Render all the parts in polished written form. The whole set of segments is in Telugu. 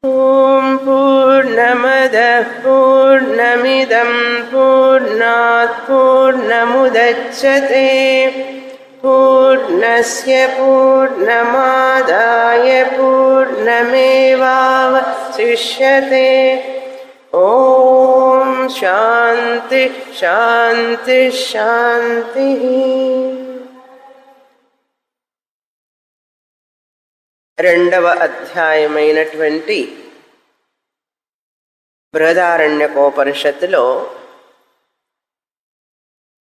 ఓం పూర్ణమదః పూర్ణమిదం పూర్ణాత్ పూర్ణముదచ్యతే పూర్ణస్య పూర్ణమాదాయ పూర్ణమేవావశిష్యతే. ఓం శాంతి శాంతి శాంతి. రెండవ అధ్యాయమైనటువంటి బృహదారణ్యకోపనిషత్తులో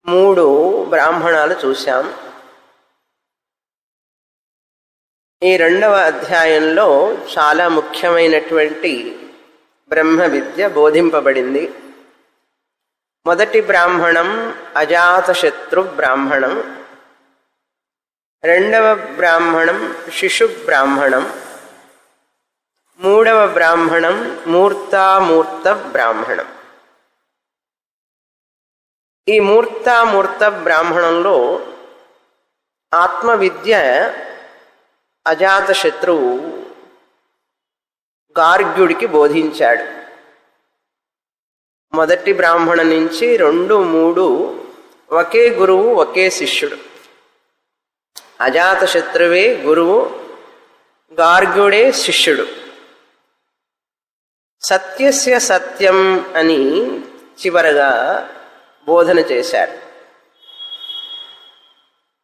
3 బ్రాహ్మణాలు చూశాం. ఈ రెండవ అధ్యాయంలో చాలా ముఖ్యమైనటువంటి బ్రహ్మ విద్య బోధింపబడింది. మొదటి బ్రాహ్మణం అజాతశత్రు బ్రాహ్మణం, రెండవ బ్రాహ్మణం శిశు బ్రాహ్మణం, మూడవ బ్రాహ్మణం మూర్తామూర్త బ్రాహ్మణం. ఈ మూర్తామూర్త బ్రాహ్మణంలో ఆత్మవిద్య అజాతశత్రువు గార్గ్యుడికి బోధించాడు. మొదటి బ్రాహ్మణం నుంచి 2, 3 ఒకే గురువు ఒకే శిష్యుడు. అజాతశత్రువే గురువు, గార్గ్యుడే శిష్యుడు. సత్యస్య సత్యం అని చివరగా బోధన చేశారు.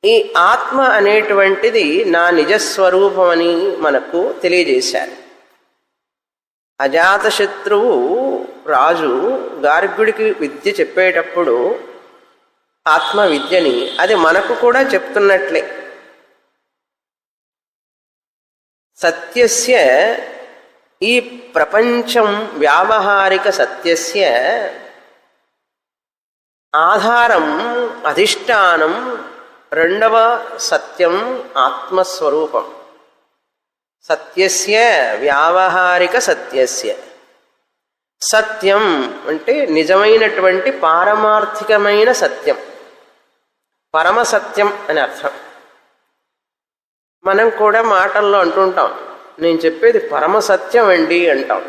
ఈ ఆత్మ అనేటువంటిది నా నిజస్వరూపమని మనకు తెలియజేశారు. అజాతశత్రువు రాజు గార్గ్యుడికి విద్య చెప్పేటప్పుడు ఆత్మ విద్యని అది మనకు కూడా చెప్తున్నట్లే. సత్యస్య, ఈ ప్రపంచం వ్యావహారిక సత్యస్య ఆధారం అధిష్టానం రెండవ సత్యం ఆత్మస్వరూపం. సత్యస్య వ్యావహారిక సత్యస్య, సత్యం అంటే నిజమైనటువంటి పారమార్థికమైన సత్యం, పరమసత్యం అని అర్థం. మనం కూడా మాటల్లో అంటుంటాం, నేను చెప్పేది పరమసత్యం అండి అంటాం.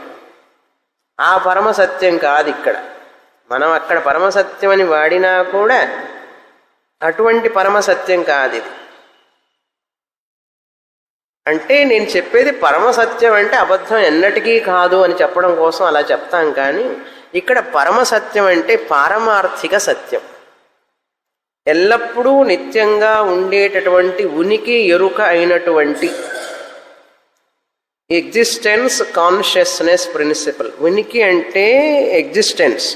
ఆ పరమసత్యం కాదు ఇక్కడ. మనం అక్కడ పరమసత్యం అని వాడినా కూడా అటువంటి పరమసత్యం కాదు ఇది. అంటే నేను చెప్పేది పరమసత్యం అంటే అబద్ధం ఎన్నటికీ కాదు అని చెప్పడం కోసం అలా చెప్తాం. కానీ ఇక్కడ పరమసత్యం అంటే పారమార్థిక సత్యం, ఎల్లప్పుడూ నిత్యంగా ఉండేటటువంటి ఉనికి ఎరుక అయినటువంటి ఎగ్జిస్టెన్స్ కాన్షియస్నెస్ ప్రిన్సిపల్. ఉనికి అంటే ఎగ్జిస్టెన్స్,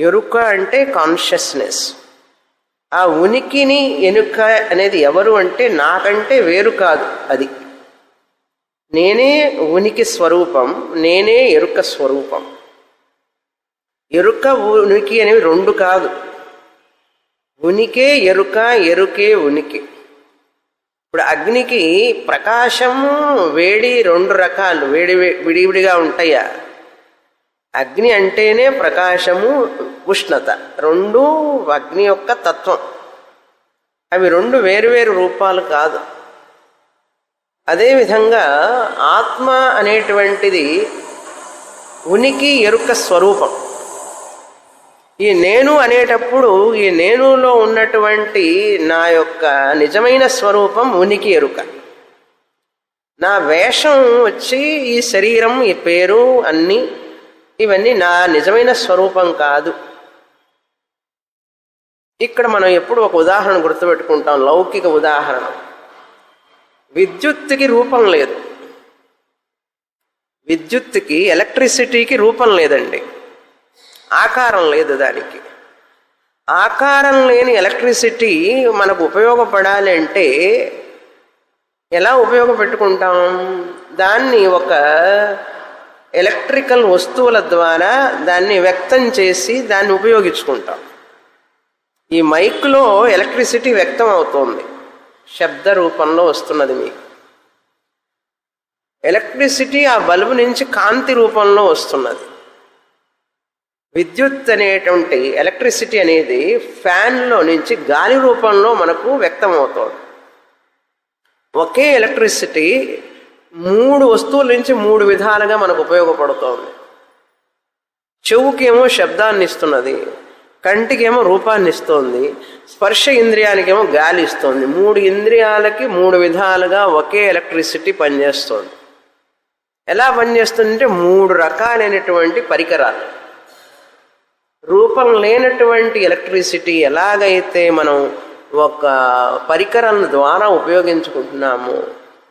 ఎరుక అంటే కాన్షియస్నెస్. ఆ ఉనికిని ఎనుక అనేది ఎవరు అంటే నాకంటే వేరు కాదు. అది నేనే ఉనికి స్వరూపం, నేనే ఎరుక స్వరూపం. ఎరుక ఉనికి అనేవి 2 కాదు. ఉనికే ఎరుక, ఎరుకే ఉనికి. ఇప్పుడు అగ్నికి ప్రకాశము వేడి 2 రకాలు, విడివిడిగా ఉంటాయా? అగ్ని అంటేనే ప్రకాశము ఉష్ణత, 2 అగ్ని యొక్క తత్వం. అవి 2 వేరువేరు రూపాలు కాదు. అదేవిధంగా ఆత్మ అనేటువంటిది ఉనికి ఎరుక స్వరూపం. ఈ నేను అనేటప్పుడు ఈ నేనులో ఉన్నటువంటి నా యొక్క నిజమైన స్వరూపం ఉనికి ఎరుక. నా వేషం వచ్చి ఈ శరీరం, ఈ పేరు, అన్నీ ఇవన్నీ నా నిజమైన స్వరూపం కాదు. ఇక్కడ మనం ఎప్పుడు ఒక ఉదాహరణ గుర్తుపెట్టుకుంటాం, లౌకిక ఉదాహరణ. విద్యుత్తుకి రూపం లేదు. విద్యుత్తుకి, ఎలక్ట్రిసిటీకి రూపం లేదండి, ఆకారం లేదు దానికి. ఆకారం లేని ఎలక్ట్రిసిటీ మనకు ఉపయోగపడాలి అంటే ఎలా ఉపయోగపెట్టుకుంటాం? దాన్ని ఒక ఎలక్ట్రికల్ వస్తువుల ద్వారా దాన్ని వ్యక్తం చేసి దాన్ని ఉపయోగించుకుంటాం. ఈ మైక్లో ఎలక్ట్రిసిటీ వ్యక్తం అవుతోంది, శబ్ద రూపంలో వస్తున్నది మీకు. ఎలక్ట్రిసిటీ ఆ బల్బు నుంచి కాంతి రూపంలో వస్తున్నది. విద్యుత్ అనేటువంటి ఎలక్ట్రిసిటీ అనేది ఫ్యాన్లో నుంచి గాలి రూపంలో మనకు వ్యక్తం అవుతుంది. ఒకే ఎలక్ట్రిసిటీ మూడు వస్తువుల నుంచి మూడు విధాలుగా మనకు ఉపయోగపడుతోంది. చెవుకేమో శబ్దాన్ని ఇస్తున్నది, కంటికేమో రూపాన్ని ఇస్తోంది, స్పర్శ ఇంద్రియానికేమో గాలి ఇస్తోంది. మూడు ఇంద్రియాలకి మూడు విధాలుగా ఒకే ఎలక్ట్రిసిటీ పనిచేస్తోంది. ఎలా పనిచేస్తుందంటే మూడు రకాలైనటువంటి పరికరాలు. రూపం లేనటువంటి ఎలక్ట్రిసిటీ ఎలాగైతే మనం ఒక పరికరం ద్వారా ఉపయోగించుకుంటున్నామో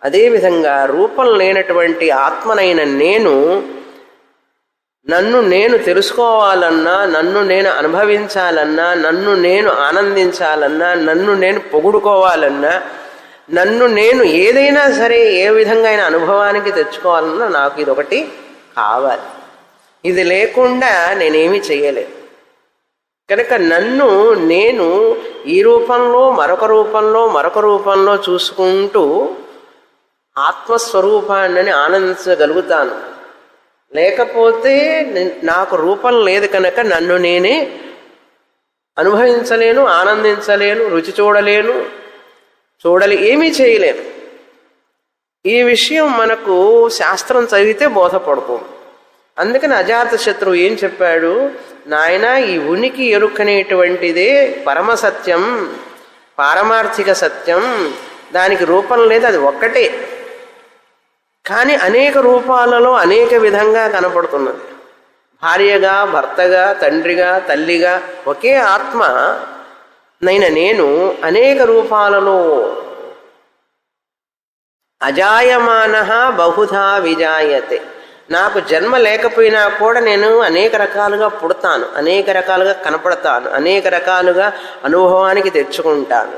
అదేవిధంగా రూపం లేనటువంటి ఆత్మనైన నన్ను నేను తెలుసుకోవాలన్నా, నన్ను నేను అనుభవించాలన్నా, నన్ను నేను ఆనందించాలన్నా, నన్ను నేను పొగుడుకోవాలన్నా, నన్ను నేను ఏదైనా సరే ఏ విధంగా అయినా అనుభవానికి తెచ్చుకోవాలన్నా నాకు ఇదొకటి కావాలి. ఇది లేకుండా నేనేమీ చేయలేను. కనుక నన్ను నేను ఈ రూపంలో మరొక రూపంలో మరొక రూపంలో చూసుకుంటూ ఆత్మస్వరూపాన్ని ఆనందించగలుగుతాను. లేకపోతే నాకు రూపం లేదు కనుక నన్ను నేనే అనుభవించలేను, ఆనందించలేను, రుచి చూడలేను, ఏమీ చేయలేను. ఈ విషయం మనకు శాస్త్రం చదివితే బోధపడుతుంది. అందుకని అజాతశత్రువు ఏం చెప్పాడు, నాయన ఈ ఉనికి ఎరుకనేటువంటిదే పరమసత్యం, పారమార్థిక సత్యం. దానికి రూపం లేదు, అది ఒక్కటే. కానీ అనేక రూపాలలో అనేక విధంగా కనపడుతున్నది. భార్యగా, భర్తగా, తండ్రిగా, తల్లిగా ఒకే ఆత్మ నేను అనేక రూపాలలో అజాయమానః బహుధా విజాయతే. నాకు జన్మ లేకపోయినా కూడా నేను అనేక రకాలుగా పుడతాను, అనేక రకాలుగా కనపడతాను, అనేక రకాలుగా అనుభవానికి తెచ్చుకుంటాను.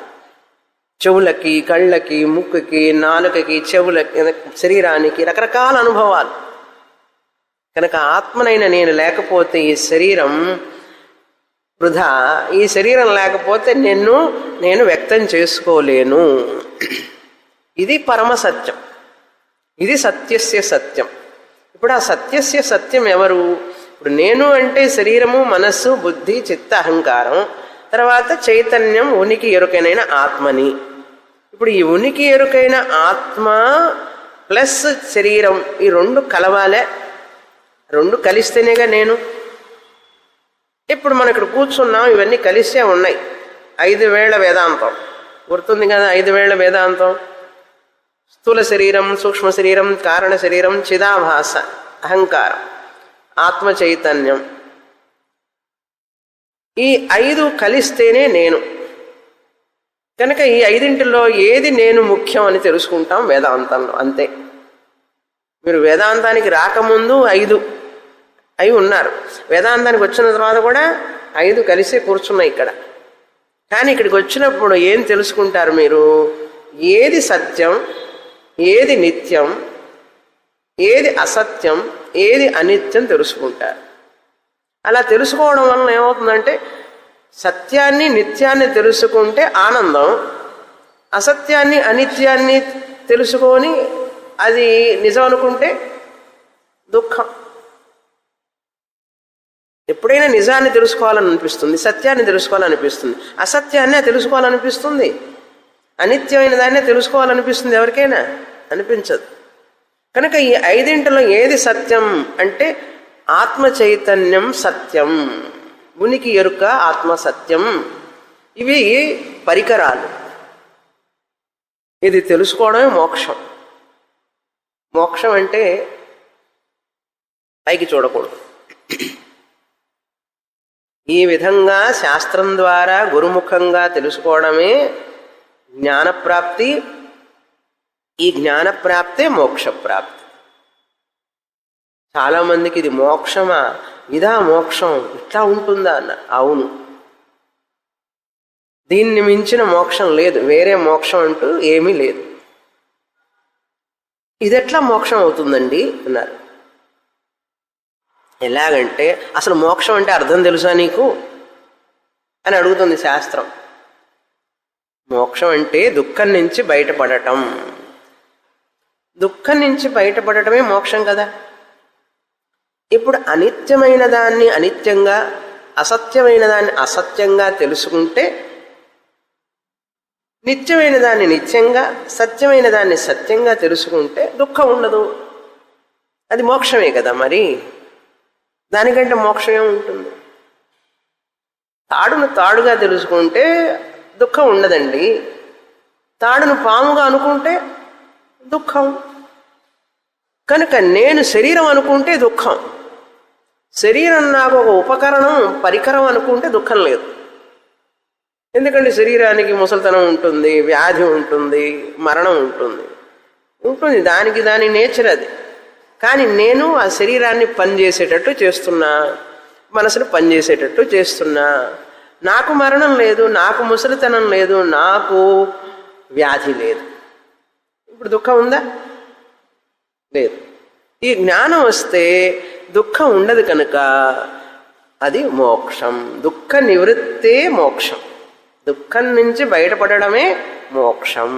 చెవులకి, కళ్ళకి, ముక్కుకి, నాలుకకి, చెవులకి, శరీరానికి రకరకాల అనుభవాలు. కనుక ఆత్మనైన నేను లేకపోతే ఈ శరీరం వృధా. ఈ శరీరం లేకపోతే నేను వ్యక్తం చేసుకోలేను. ఇది పరమసత్యం, ఇది సత్యస్య సత్యం. ఇప్పుడు ఆ సత్యస్య సత్యం ఎవరు? ఇప్పుడు నేను అంటే శరీరము, మనస్సు, బుద్ధి, చిత్త, అహంకారం, తర్వాత చైతన్యం, ఉనికి ఎరుకైన ఆత్మని. ఇప్పుడు ఈ ఉనికి ఎరుకైన ఆత్మ ప్లస్ శరీరం, ఈ రెండు కలవాలే, రెండు కలిస్తేనేగా నేను. ఇప్పుడు మనం ఇక్కడ కూర్చున్నాం, ఇవన్నీ కలిసే ఉన్నాయి. 5 వేళ్ల వేదాంతం గుర్తుంది కదా. 5 వేళ్ల వేదాంతం స్థూల శరీరం, సూక్ష్మ శరీరం, కారణ శరీరం, చిదాభాస, అహంకారం, ఆత్మ చైతన్యం, ఈ 5 కలిస్తేనే నేను. కనుక ఈ 5 ఏది నేను ముఖ్యం అని తెలుసుకుంటాం వేదాంతంలో. అంతే. మీరు వేదాంతానికి రాకముందు 5 అయి ఉన్నారు, వేదాంతానికి వచ్చిన తర్వాత కూడా 5 కలిసే కూర్చున్నాయి ఇక్కడ. కానీ ఇక్కడికి వచ్చినప్పుడు ఏం తెలుసుకుంటారు మీరు? ఏది సత్యం, ఏది నిత్యం, ఏది అసత్యం, ఏది అనిత్యం తెలుసుకుంటారు. అలా తెలుసుకోవడం వలన ఏమవుతుందంటే, సత్యాన్ని నిత్యాన్ని తెలుసుకుంటే ఆనందం, అసత్యాన్ని అనిత్యాన్ని తెలుసుకొని అది నిజం అనుకుంటే దుఃఖం. ఎప్పుడైనా నిజాన్ని తెలుసుకోవాలని అనిపిస్తుంది, సత్యాన్ని తెలుసుకోవాలనిపిస్తుంది, అసత్యాన్నే తెలుసుకోవాలనిపిస్తుంది, అనిత్యమైన దాన్నే తెలుసుకోవాలనిపిస్తుంది. ఎవరికైనా అనిపించదు. కనుక ఈ 5 ఏది సత్యం అంటే ఆత్మ చైతన్యం సత్యం, ఉనికి ఎరుక ఆత్మ సత్యం. ఇవి పరికరాలు. ఇది తెలుసుకోవడమే మోక్షం. మోక్షం అంటే పైకి చూడకూడదు. ఈ విధంగా శాస్త్రం ద్వారా గురుముఖంగా తెలుసుకోవడమే జ్ఞానప్రాప్తి. ఈ జ్ఞానప్రాప్తే మోక్షప్రాప్తి. చాలామందికి ఇది మోక్షమా, ఇదా మోక్షం, ఇట్లా ఉంటుందా అన్న. అవును, దీన్ని మించిన మోక్షం లేదు, వేరే మోక్షం అంటూ ఏమీ లేదు. ఇది ఎట్లా మోక్షం అవుతుందండి అన్నారు. ఎలాగంటే, అసలు మోక్షం అంటే అర్థం తెలుసా నీకు అని అడుగుతుంది శాస్త్రం. మోక్షం అంటే దుఃఖం నుంచి బయటపడటం. దుఃఖం నుంచి బయటపడటమే మోక్షం కదా. ఇప్పుడు అనిత్యమైన దాన్ని అనిత్యంగా, అసత్యమైన దాన్ని అసత్యంగా తెలుసుకుంటే నిత్యమైన దాన్ని నిత్యంగా, సత్యమైన దాన్ని సత్యంగా తెలుసుకుంటే దుఃఖం ఉండదు. అది మోక్షమే కదా. మరి దానికంటే మోక్షం ఏముంటుంది? తాడును తాడుగా తెలుసుకుంటే దుఃఖం ఉండదండి. తాడును పాముగా అనుకుంటే దుఃఖం. కనుక నేను శరీరం అనుకుంటే దుఃఖం. శరీరం నాకు ఒక ఉపకరణం, పరికరం అనుకుంటే దుఃఖం లేదు. ఎందుకంటే శరీరానికి ముసలితనం ఉంటుంది, వ్యాధి ఉంటుంది, మరణం ఉంటుంది. దానికి దాని నేచర్ అది. కానీ నేను ఆ శరీరాన్ని పనిచేసేటట్టు చేస్తున్నా, మనసును పనిచేసేటట్టు చేస్తున్నా. నాకు మరణం లేదు, నాకు ముసలితనం లేదు, నాకు వ్యాధి లేదు. ఇప్పుడు దుఃఖం ఉందా? లేదు. ఈ జ్ఞానం వస్తే దుఃఖం ఉండదు. కనుక అది మోక్షం. దుఃఖ నివృత్తే మోక్షం. దుఃఖం నుంచి బయటపడడమే మోక్షం.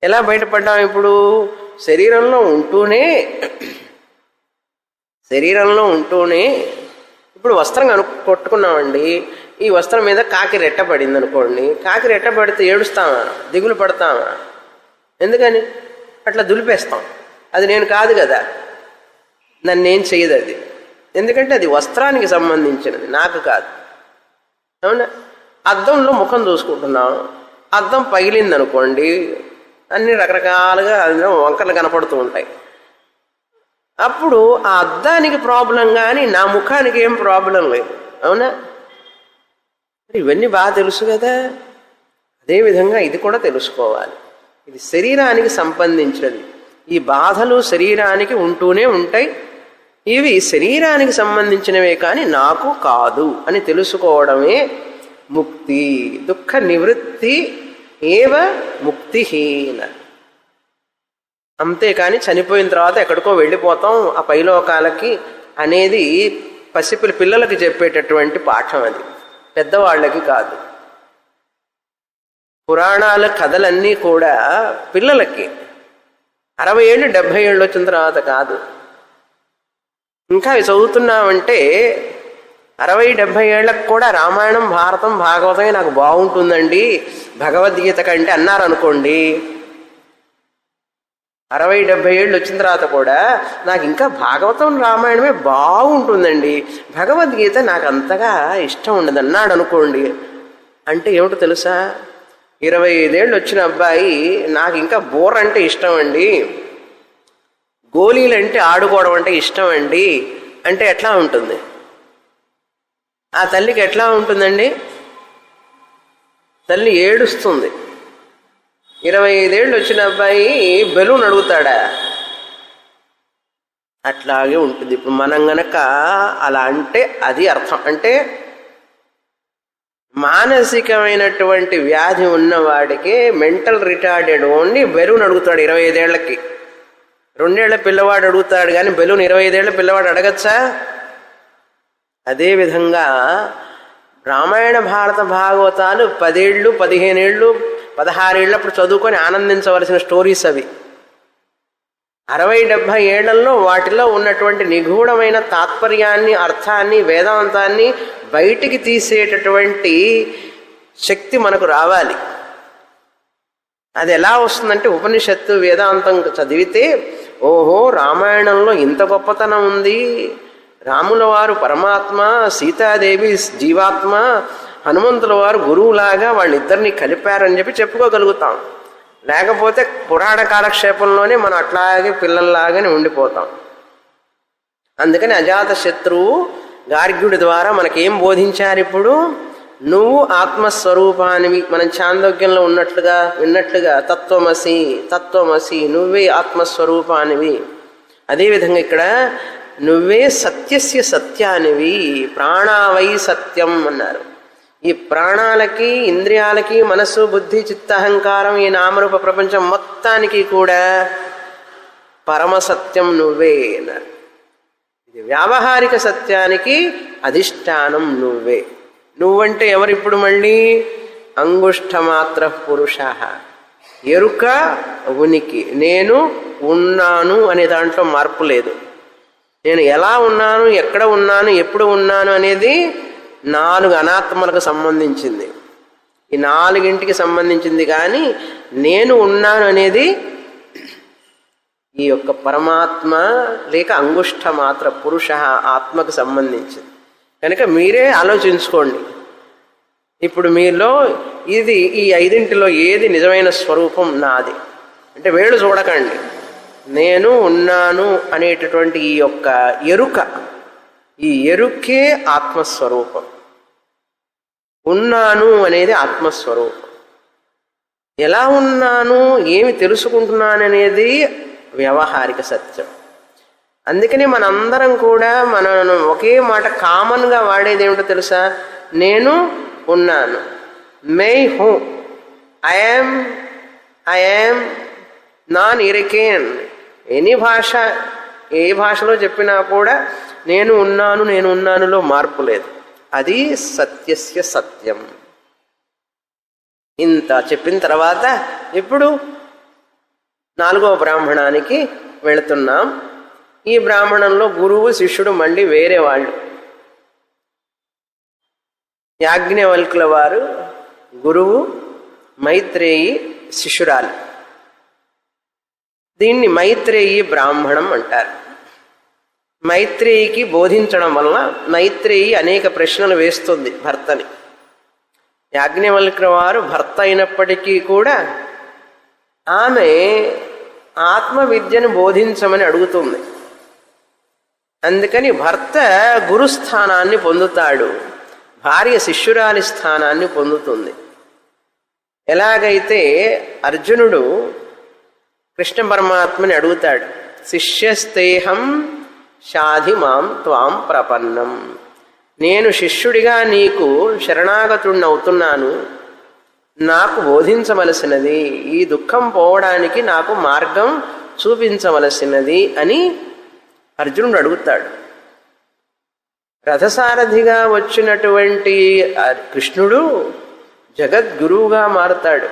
ఎలా బయటపడ్డాం? ఇప్పుడు శరీరంలో ఉంటూనే ఇప్పుడు వస్త్రం కొట్టుకున్నామండి. ఈ వస్త్రం మీద కాకి రెట్ట పడింది అనుకోండి. కాకి రెట్ట పడితే ఏడుస్తామా? దిగులు పడతామా? ఎందుకని? అట్లా దులిపేస్తాం. అది నేను కాదు కదా, నన్నేం చేయదు అది. ఎందుకంటే అది వస్త్రానికి సంబంధించినది, నాకు కాదు. అవునా? అద్దంలో ముఖం చూసుకుంటున్నాం, అద్దం పగిలింది అనుకోండి, అన్ని రకరకాలుగా అందులో వంకర్లు కనపడుతూ ఉంటాయి. అప్పుడు ఆ అద్దానికి ప్రాబ్లం, కానీ నా ముఖానికి ఏం ప్రాబ్లం లేదు. అవునా? ఇవన్నీ బాగా తెలుసు కదా. అదేవిధంగా ఇది కూడా తెలుసుకోవాలి. ఇది శరీరానికి సంబంధించినది. ఈ బాధలు శరీరానికి ఉంటూనే ఉంటాయి. ఇవి శరీరానికి సంబంధించినవే కానీ నాకు కాదు అని తెలుసుకోవడమే ముక్తి. దుఃఖ నివృత్తి ఏవ ముక్తిహీన. అంతేకాని చనిపోయిన తర్వాత ఎక్కడికో వెళ్ళిపోతాం ఆ పైలోకాలకి అనేది పిల్లలకి చెప్పేటటువంటి పాఠం. అది పెద్దవాళ్ళకి కాదు. పురాణాల కథలన్నీ కూడా పిల్లలకి 60 ఏళ్ళు 70 ఏళ్ళు వచ్చిన తర్వాత కాదు. ఇంకా అవి చదువుతున్నామంటే 60-70 ఏళ్ళకు కూడా రామాయణం, భారతం, భాగవతమే నాకు బాగుంటుందండి భగవద్గీత కంటే అన్నారనుకోండి. 60-70 ఏళ్ళు వచ్చిన తర్వాత కూడా నాకు ఇంకా భాగవతం, రామాయణమే బాగుంటుందండి, భగవద్గీత నాకు అంతగా ఇష్టం ఉండదు అన్నాడు అనుకోండి. అంటే ఏమిటో తెలుసా? 25 ఏళ్ళు వచ్చిన అబ్బాయి నాకు ఇంకా బోర్ అంటే ఇష్టం అండి, గోళీలు అంటే ఆడుకోవడం అంటే ఇష్టం అండి అంటే ఎట్లా ఉంటుంది? ఆ తల్లికి ఎట్లా ఉంటుందండి? తల్లి ఏడుస్తుంది. 25 ఏళ్ళు వచ్చిన అబ్బాయి బెలూన్ అడుగుతాడా? అట్లాగే ఉంటుంది. ఇప్పుడు మనం గనక అలా అంటే అది అర్థం. అంటే మానసికమైనటువంటి వ్యాధి ఉన్నవాడికి, మెంటల్ రిటార్డెడ్ ఓన్లీ బెలూన్ అడుగుతాడు 25 ఏళ్ళకి. 2 ఏళ్ల పిల్లవాడు అడుగుతాడు కానీ బెలూన్ 25 ఏళ్ల పిల్లవాడు అడగచ్చా? అదేవిధంగా రామాయణ, భారత, భాగవతాలు 10 ఏళ్ళు 15 ఏళ్ళు 16 ఏళ్ళప్పుడు చదువుకొని ఆనందించవలసిన స్టోరీస్ అవి. 60-70 ఏళ్లలో వాటిలో ఉన్నటువంటి నిగూఢమైన తాత్పర్యాన్ని, అర్థాన్ని, వేదాంతాన్ని బయటికి తీసేటటువంటి శక్తి మనకు రావాలి. అది ఎలా వస్తుందంటే ఉపనిషత్తు, వేదాంతం చదివితే ఓహో రామాయణంలో ఇంత గొప్పతనం ఉంది, రాముల వారు పరమాత్మ, సీతాదేవి జీవాత్మ, హనుమంతుల వారు గురువులాగా వాళ్ళిద్దరినీ కలిపారని చెప్పి చెప్పుకోగలుగుతాం. లేకపోతే పురాణ కాలక్షేపంలోనే మనం అట్లాగే పిల్లల్లాగానే ఉండిపోతాం. అందుకని అజాత శత్రువు గార్గ్యుడి ద్వారా మనకేం బోధించారు? ఇప్పుడు నువ్వు ఆత్మస్వరూపానివి. మనం చాందోగ్యంలో విన్నట్లుగా తత్వమసి, తత్వమసి, నువ్వే ఆత్మస్వరూపానివి. అదేవిధంగా ఇక్కడ నువ్వే సత్యస్య సత్యానివి, ప్రాణావై సత్యం అన్నారు. ఈ ప్రాణాలకి, ఇంద్రియాలకి, మనస్సు, బుద్ధి, చిత్తహంకారం, ఈ నామరూప ప్రపంచం మొత్తానికి కూడా పరమసత్యం నువ్వే అన్నారు. ఇది వ్యావహారిక సత్యానికి అధిష్టానం నువ్వే. నువ్వంటే ఎవరిప్పుడు? మళ్ళీ అంగుష్ఠమాత్ర పురుష, ఎరుక, ఉనికి. నేను ఉన్నాను అనే దాంట్లో మార్పు లేదు. నేను ఎలా ఉన్నాను, ఎక్కడ ఉన్నాను, ఎప్పుడు ఉన్నాను అనేది 4 అనాత్మలకు సంబంధించింది. ఈ నాలుగింటికి సంబంధించింది. కానీ నేను ఉన్నాను అనేది ఈ యొక్క పరమాత్మ లేక అంగుష్ట మాత్ర పురుష ఆత్మకు సంబంధించింది. కనుక మీరే ఆలోచించుకోండి. ఇప్పుడు మీలో ఇది ఈ ఐదింటిలో ఏది నిజమైన స్వరూపం నాది అంటే వేళ్ళు చూడకండి. నేను ఉన్నాను అనేటటువంటి ఈ యొక్క ఎరుక, ఈ ఎరుకే ఆత్మస్వరూపం. ఉన్నాను అనేది ఆత్మస్వరూపం. ఎలా ఉన్నాను, ఏమి తెలుసుకుంటున్నాననేది వ్యవహారిక సత్యం. అందుకని మనందరం కూడా మనం ఒకే మాట కామన్గా వాడేది ఏమిటో తెలుసా? నేను ఉన్నాను, మే హూ, ఐ యామ్ నాన్ ఇరికేన్. ఎనీ భాష, ఏ భాషలో చెప్పినా కూడా నేను ఉన్నాను, నేను ఉన్నానులో మార్పు లేదు. అది సత్యస్య సత్యం. ఇంత చెప్పిన తర్వాత ఇప్పుడు 4వ బ్రాహ్మణానికి వెళుతున్నాం. ఈ బ్రాహ్మణంలో గురువు శిష్యుడు మళ్ళీ వేరే వాళ్ళు. యాజ్ఞవల్కుల వారు గురువు, మైత్రేయి శిష్యురాలు. దీన్ని మైత్రేయి బ్రాహ్మణం అంటారు. మైత్రేయికి బోధించడం వలన మైత్రేయి అనేక ప్రశ్నలు వేస్తుంది భర్తని. యాజ్ఞవల్కుల వారు భర్త అయినప్పటికీ కూడా ఆమె ఆత్మ విద్యను బోధించమని అడుగుతుంది. అందుకని భర్త గురుస్థానాన్ని పొందుతాడు, భార్య శిష్యురాలి స్థానాన్ని పొందుతుంది. ఎలాగైతే అర్జునుడు కృష్ణ పరమాత్మని అడుగుతాడు, శిష్యస్తేహం షాధి మాం త్వాం ప్రపన్నం. నేను శిష్యుడిగా నీకు శరణాగతుడినవుతున్నాను, నాకు బోధించవలసినది, ఈ దుఃఖం పోవడానికి నాకు మార్గం చూపించవలసినది అని అర్జునుడు అడుగుతాడు. రథసారథిగా వచ్చినటువంటి కృష్ణుడు జగద్గురువుగా మారుతాడు.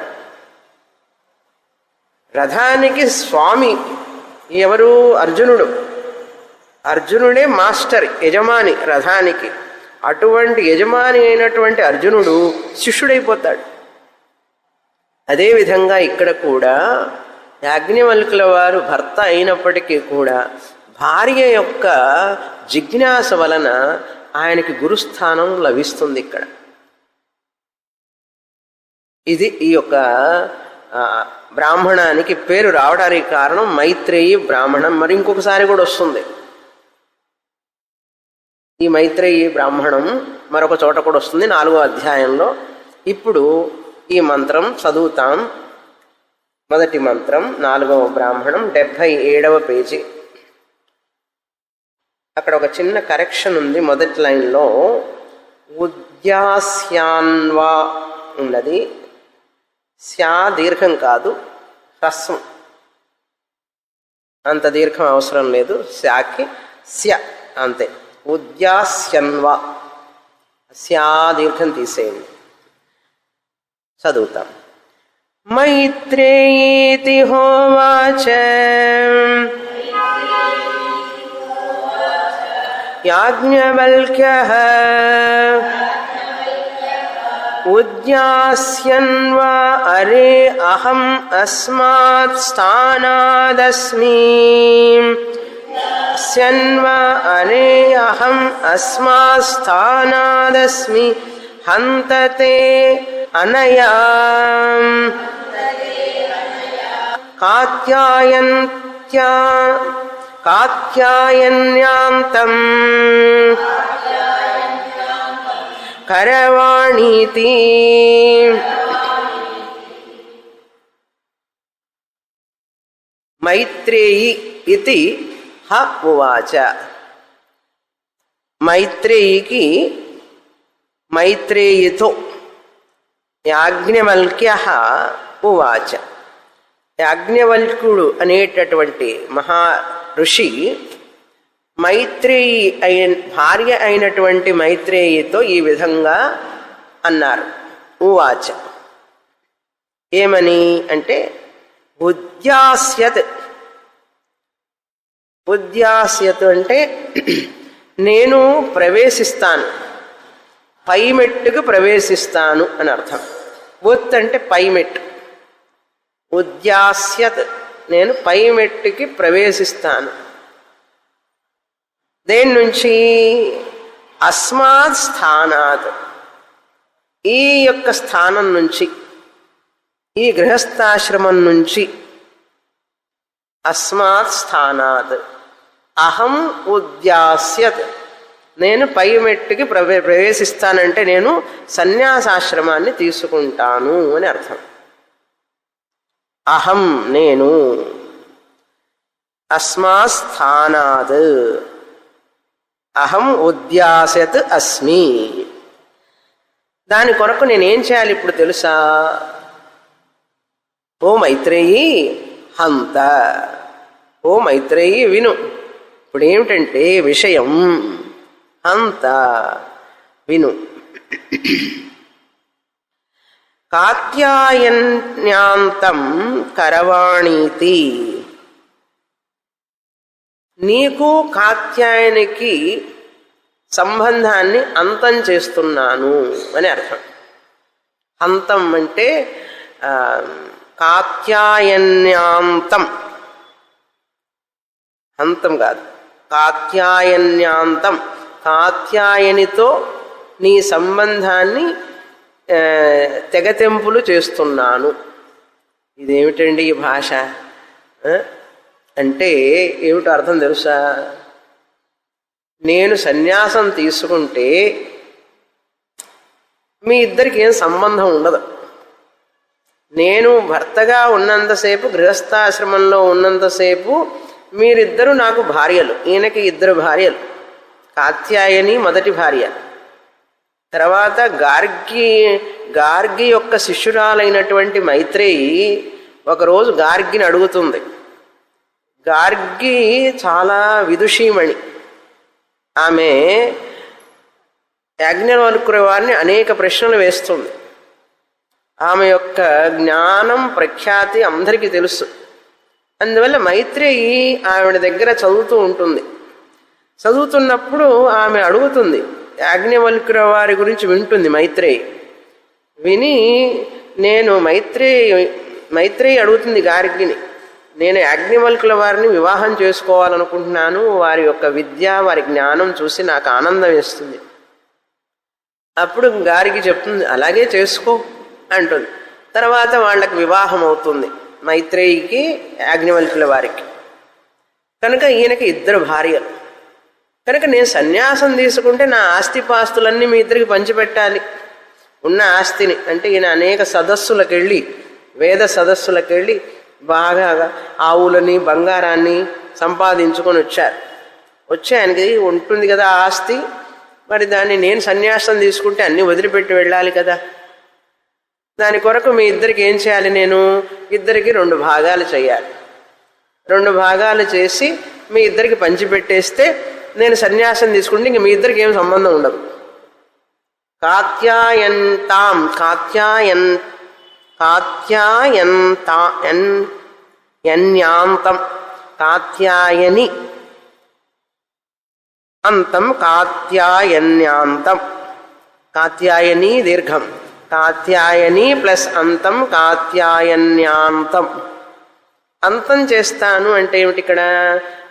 రథానికి స్వామి ఎవరు? అర్జునుడు. అర్జునుడే మాస్టర్, యజమాని రథానికి. అటువంటి యజమాని అయినటువంటి అర్జునుడు శిష్యుడైపోతాడు. అదేవిధంగా ఇక్కడ కూడా యాజ్ఞవల్కుల వారు భర్త అయినప్పటికీ కూడా భార్య యొక్క జిజ్ఞాస వలన ఆయనకి గురుస్థానం లభిస్తుంది. ఇక్కడ ఇది ఈ యొక్క బ్రాహ్మణానికి పేరు రావడానికి కారణం మైత్రేయి బ్రాహ్మణం. మరి ఇంకొకసారి కూడా వస్తుంది ఈ మైత్రేయి బ్రాహ్మణం, మరొక చోట కూడా వస్తుంది 4వ అధ్యాయంలో. ఇప్పుడు ఈ మంత్రం చదువుతాం. మొదటి మంత్రం 4వ బ్రాహ్మణం 77వ పేజీ. అక్కడ ఒక చిన్న కరెక్షన్ ఉంది. మొదటి లైన్లో ఉద్యాస్యాన్వా ఉన్నది. స్యా దీర్ఘం కాదు, హ్రస్వం. అంత దీర్ఘం అవసరం లేదు. స్యాకి స్య అంతే. ఉద్యాస్యన్వా, స్యా దీర్ఘం తీసేయండి. చదువుతాం. మైత్రేయీతి హోవాచ యాజ్ఞవల్క్యః ఉద్యాస్యన్వా అరే అహం అస్మాత్ స్థానాదస్మి. స్యన్వా అరే అహం అస్మాత్ స్థానాదస్మి హంతతే అనయా కాత్యాయన్యాంతం కరవాణీతి. మైత్రేయి ఇతి హ ఉవాచ. మైత్రేయికి మైత్రేయితో యాజ్ఞవల్క్యః ఉవాచ. యాజ్ఞవల్కుడు అనేటటువంటి మహా ఋషి మైత్రేయి భార్య అయినటువంటి మైత్రేయితో ఈ విధంగా అన్నారు. ఉవాచ ఏమని అంటే ఉద్యాస్యత్. ఉద్యాస్యత్ అంటే నేను ప్రవేశిస్తాను, పై మెట్టుకు ప్రవేశిస్తాను అని అర్థం. ఉత్ అంటే పై మెట్టు. ఉద్యాస్యత్ నేను పై మెట్టుకి ప్రవేశిస్తాను. దేని నుంచి? అస్మాత్ స్థానాత్, ఈ యొక్క స్థానం నుంచి, ఈ గృహస్థాశ్రమం నుంచి. అస్మాత్ స్థానాత్ అహం ఉద్యాస్యత్, నేను పై మెట్టుకి ప్రవేశిస్తానంటే నేను సన్యాసాశ్రమాన్ని తీసుకుంటాను అని అర్థం. అహం నేను, అస్మాత్ స్థానాత్ అహం ఉద్యాస్యత్ అస్మి. దాని కొరకు నేనేం చేయాలి ఇప్పుడు తెలుసా? ఓ మైత్రేయి హంత, ఓ మైత్రేయి విను. ఇప్పుడు ఏమిటంటే విషయం, హంత విను. కాత్యాయన్యాంతం కరవాణీతి, నీకు కాత్యాయనికి సంబంధాన్ని అంతం చేస్తున్నాను అని అర్థం. అంతం అంటే కాత్యాయన్యాంతం, అంతం కాదు, కాత్యాయన్యాంతం. కాత్యాయనితో నీ సంబంధాన్ని తెగతెంపులు చేస్తున్నాను. ఇదేమిటండి ఈ భాష అంటే ఏమిటో అర్థం తెలుసా? నేను సన్యాసం తీసుకుంటే మీ ఇద్దరికి ఏం సంబంధం ఉండదు. నేను భర్తగా ఉన్నంతసేపు, గృహస్థాశ్రమంలో ఉన్నంతసేపు మీరిద్దరూ నాకు భార్యలు. ఈయనకి 2 భార్యలు. కాత్యాయని మొదటి భార్య, తర్వాత గార్గి యొక్క శిష్యురాలైనటువంటి మైత్రేయి ఒకరోజు గార్గిని అడుగుతుంది. గార్గి చాలా విదుషీమణి. ఆమె యాజ్ఞవల్క్యుల వారిని అనేక ప్రశ్నలు వేస్తుంది. ఆమె యొక్క జ్ఞానం ప్రఖ్యాతి అందరికీ తెలుసు. అందువల్ల మైత్రేయి ఆవిడ దగ్గర చదువుతూ ఉంటుంది. చదువుతున్నప్పుడు ఆమె అడుగుతుంది, యాజ్ఞవల్క్యుల వారి గురించి వింటుంది మైత్రేయి. విని నేను మైత్రేయి అడుగుతుంది గార్గిని, నేను యాజ్ఞవల్క్యుల వారిని వివాహం చేసుకోవాలనుకుంటున్నాను. వారి యొక్క విద్య, వారి జ్ఞానం చూసి నాకు ఆనందం వేస్తుంది. అప్పుడు గార్గి చెప్తుంది, అలాగే చేసుకో అంటుంది. తర్వాత వాళ్ళకి వివాహం అవుతుంది, మైత్రేయికి యాజ్ఞవల్క్యుల వారికి. కనుక ఈయనకి 2 భార్యలు. కనుక నేను సన్యాసం తీసుకుంటే నా ఆస్తిపాస్తులన్నీ మీ ఇద్దరికి పంచిపెట్టాలి. ఉన్న ఆస్తిని అంటే ఈయన అనేక సదస్సులకు వెళ్ళి, వేద సదస్సులకు వెళ్ళి బాగా ఆవులని బంగారాన్ని సంపాదించుకొని వచ్చారు. వచ్చి ఆయనకి ఉంటుంది కదా ఆస్తి, మరి దాన్ని నేను సన్యాసం తీసుకుంటే అన్నీ వదిలిపెట్టి వెళ్ళాలి కదా. దాని కొరకు మీ ఇద్దరికి ఏం చేయాలి? నేను ఇద్దరికి 2 భాగాలు చేయాలి. 2 భాగాలు చేసి మీ ఇద్దరికి పంచిపెట్టేస్తే నేను సన్యాసం తీసుకుంటే ఇంక మీ ఇద్దరికి ఏం సంబంధం ఉండదు. కాత్యాయంతాం, కాత్యాయంతాం కాత్యాయని అంతం కాత్యాయన్యాంతం. కాత్యాయని దీర్ఘం, కాత్యాయని ప్లస్ అంతం కాత్యాయన్యాంతం. అంతం చేస్తాను అంటే ఏమిటి? ఇక్కడ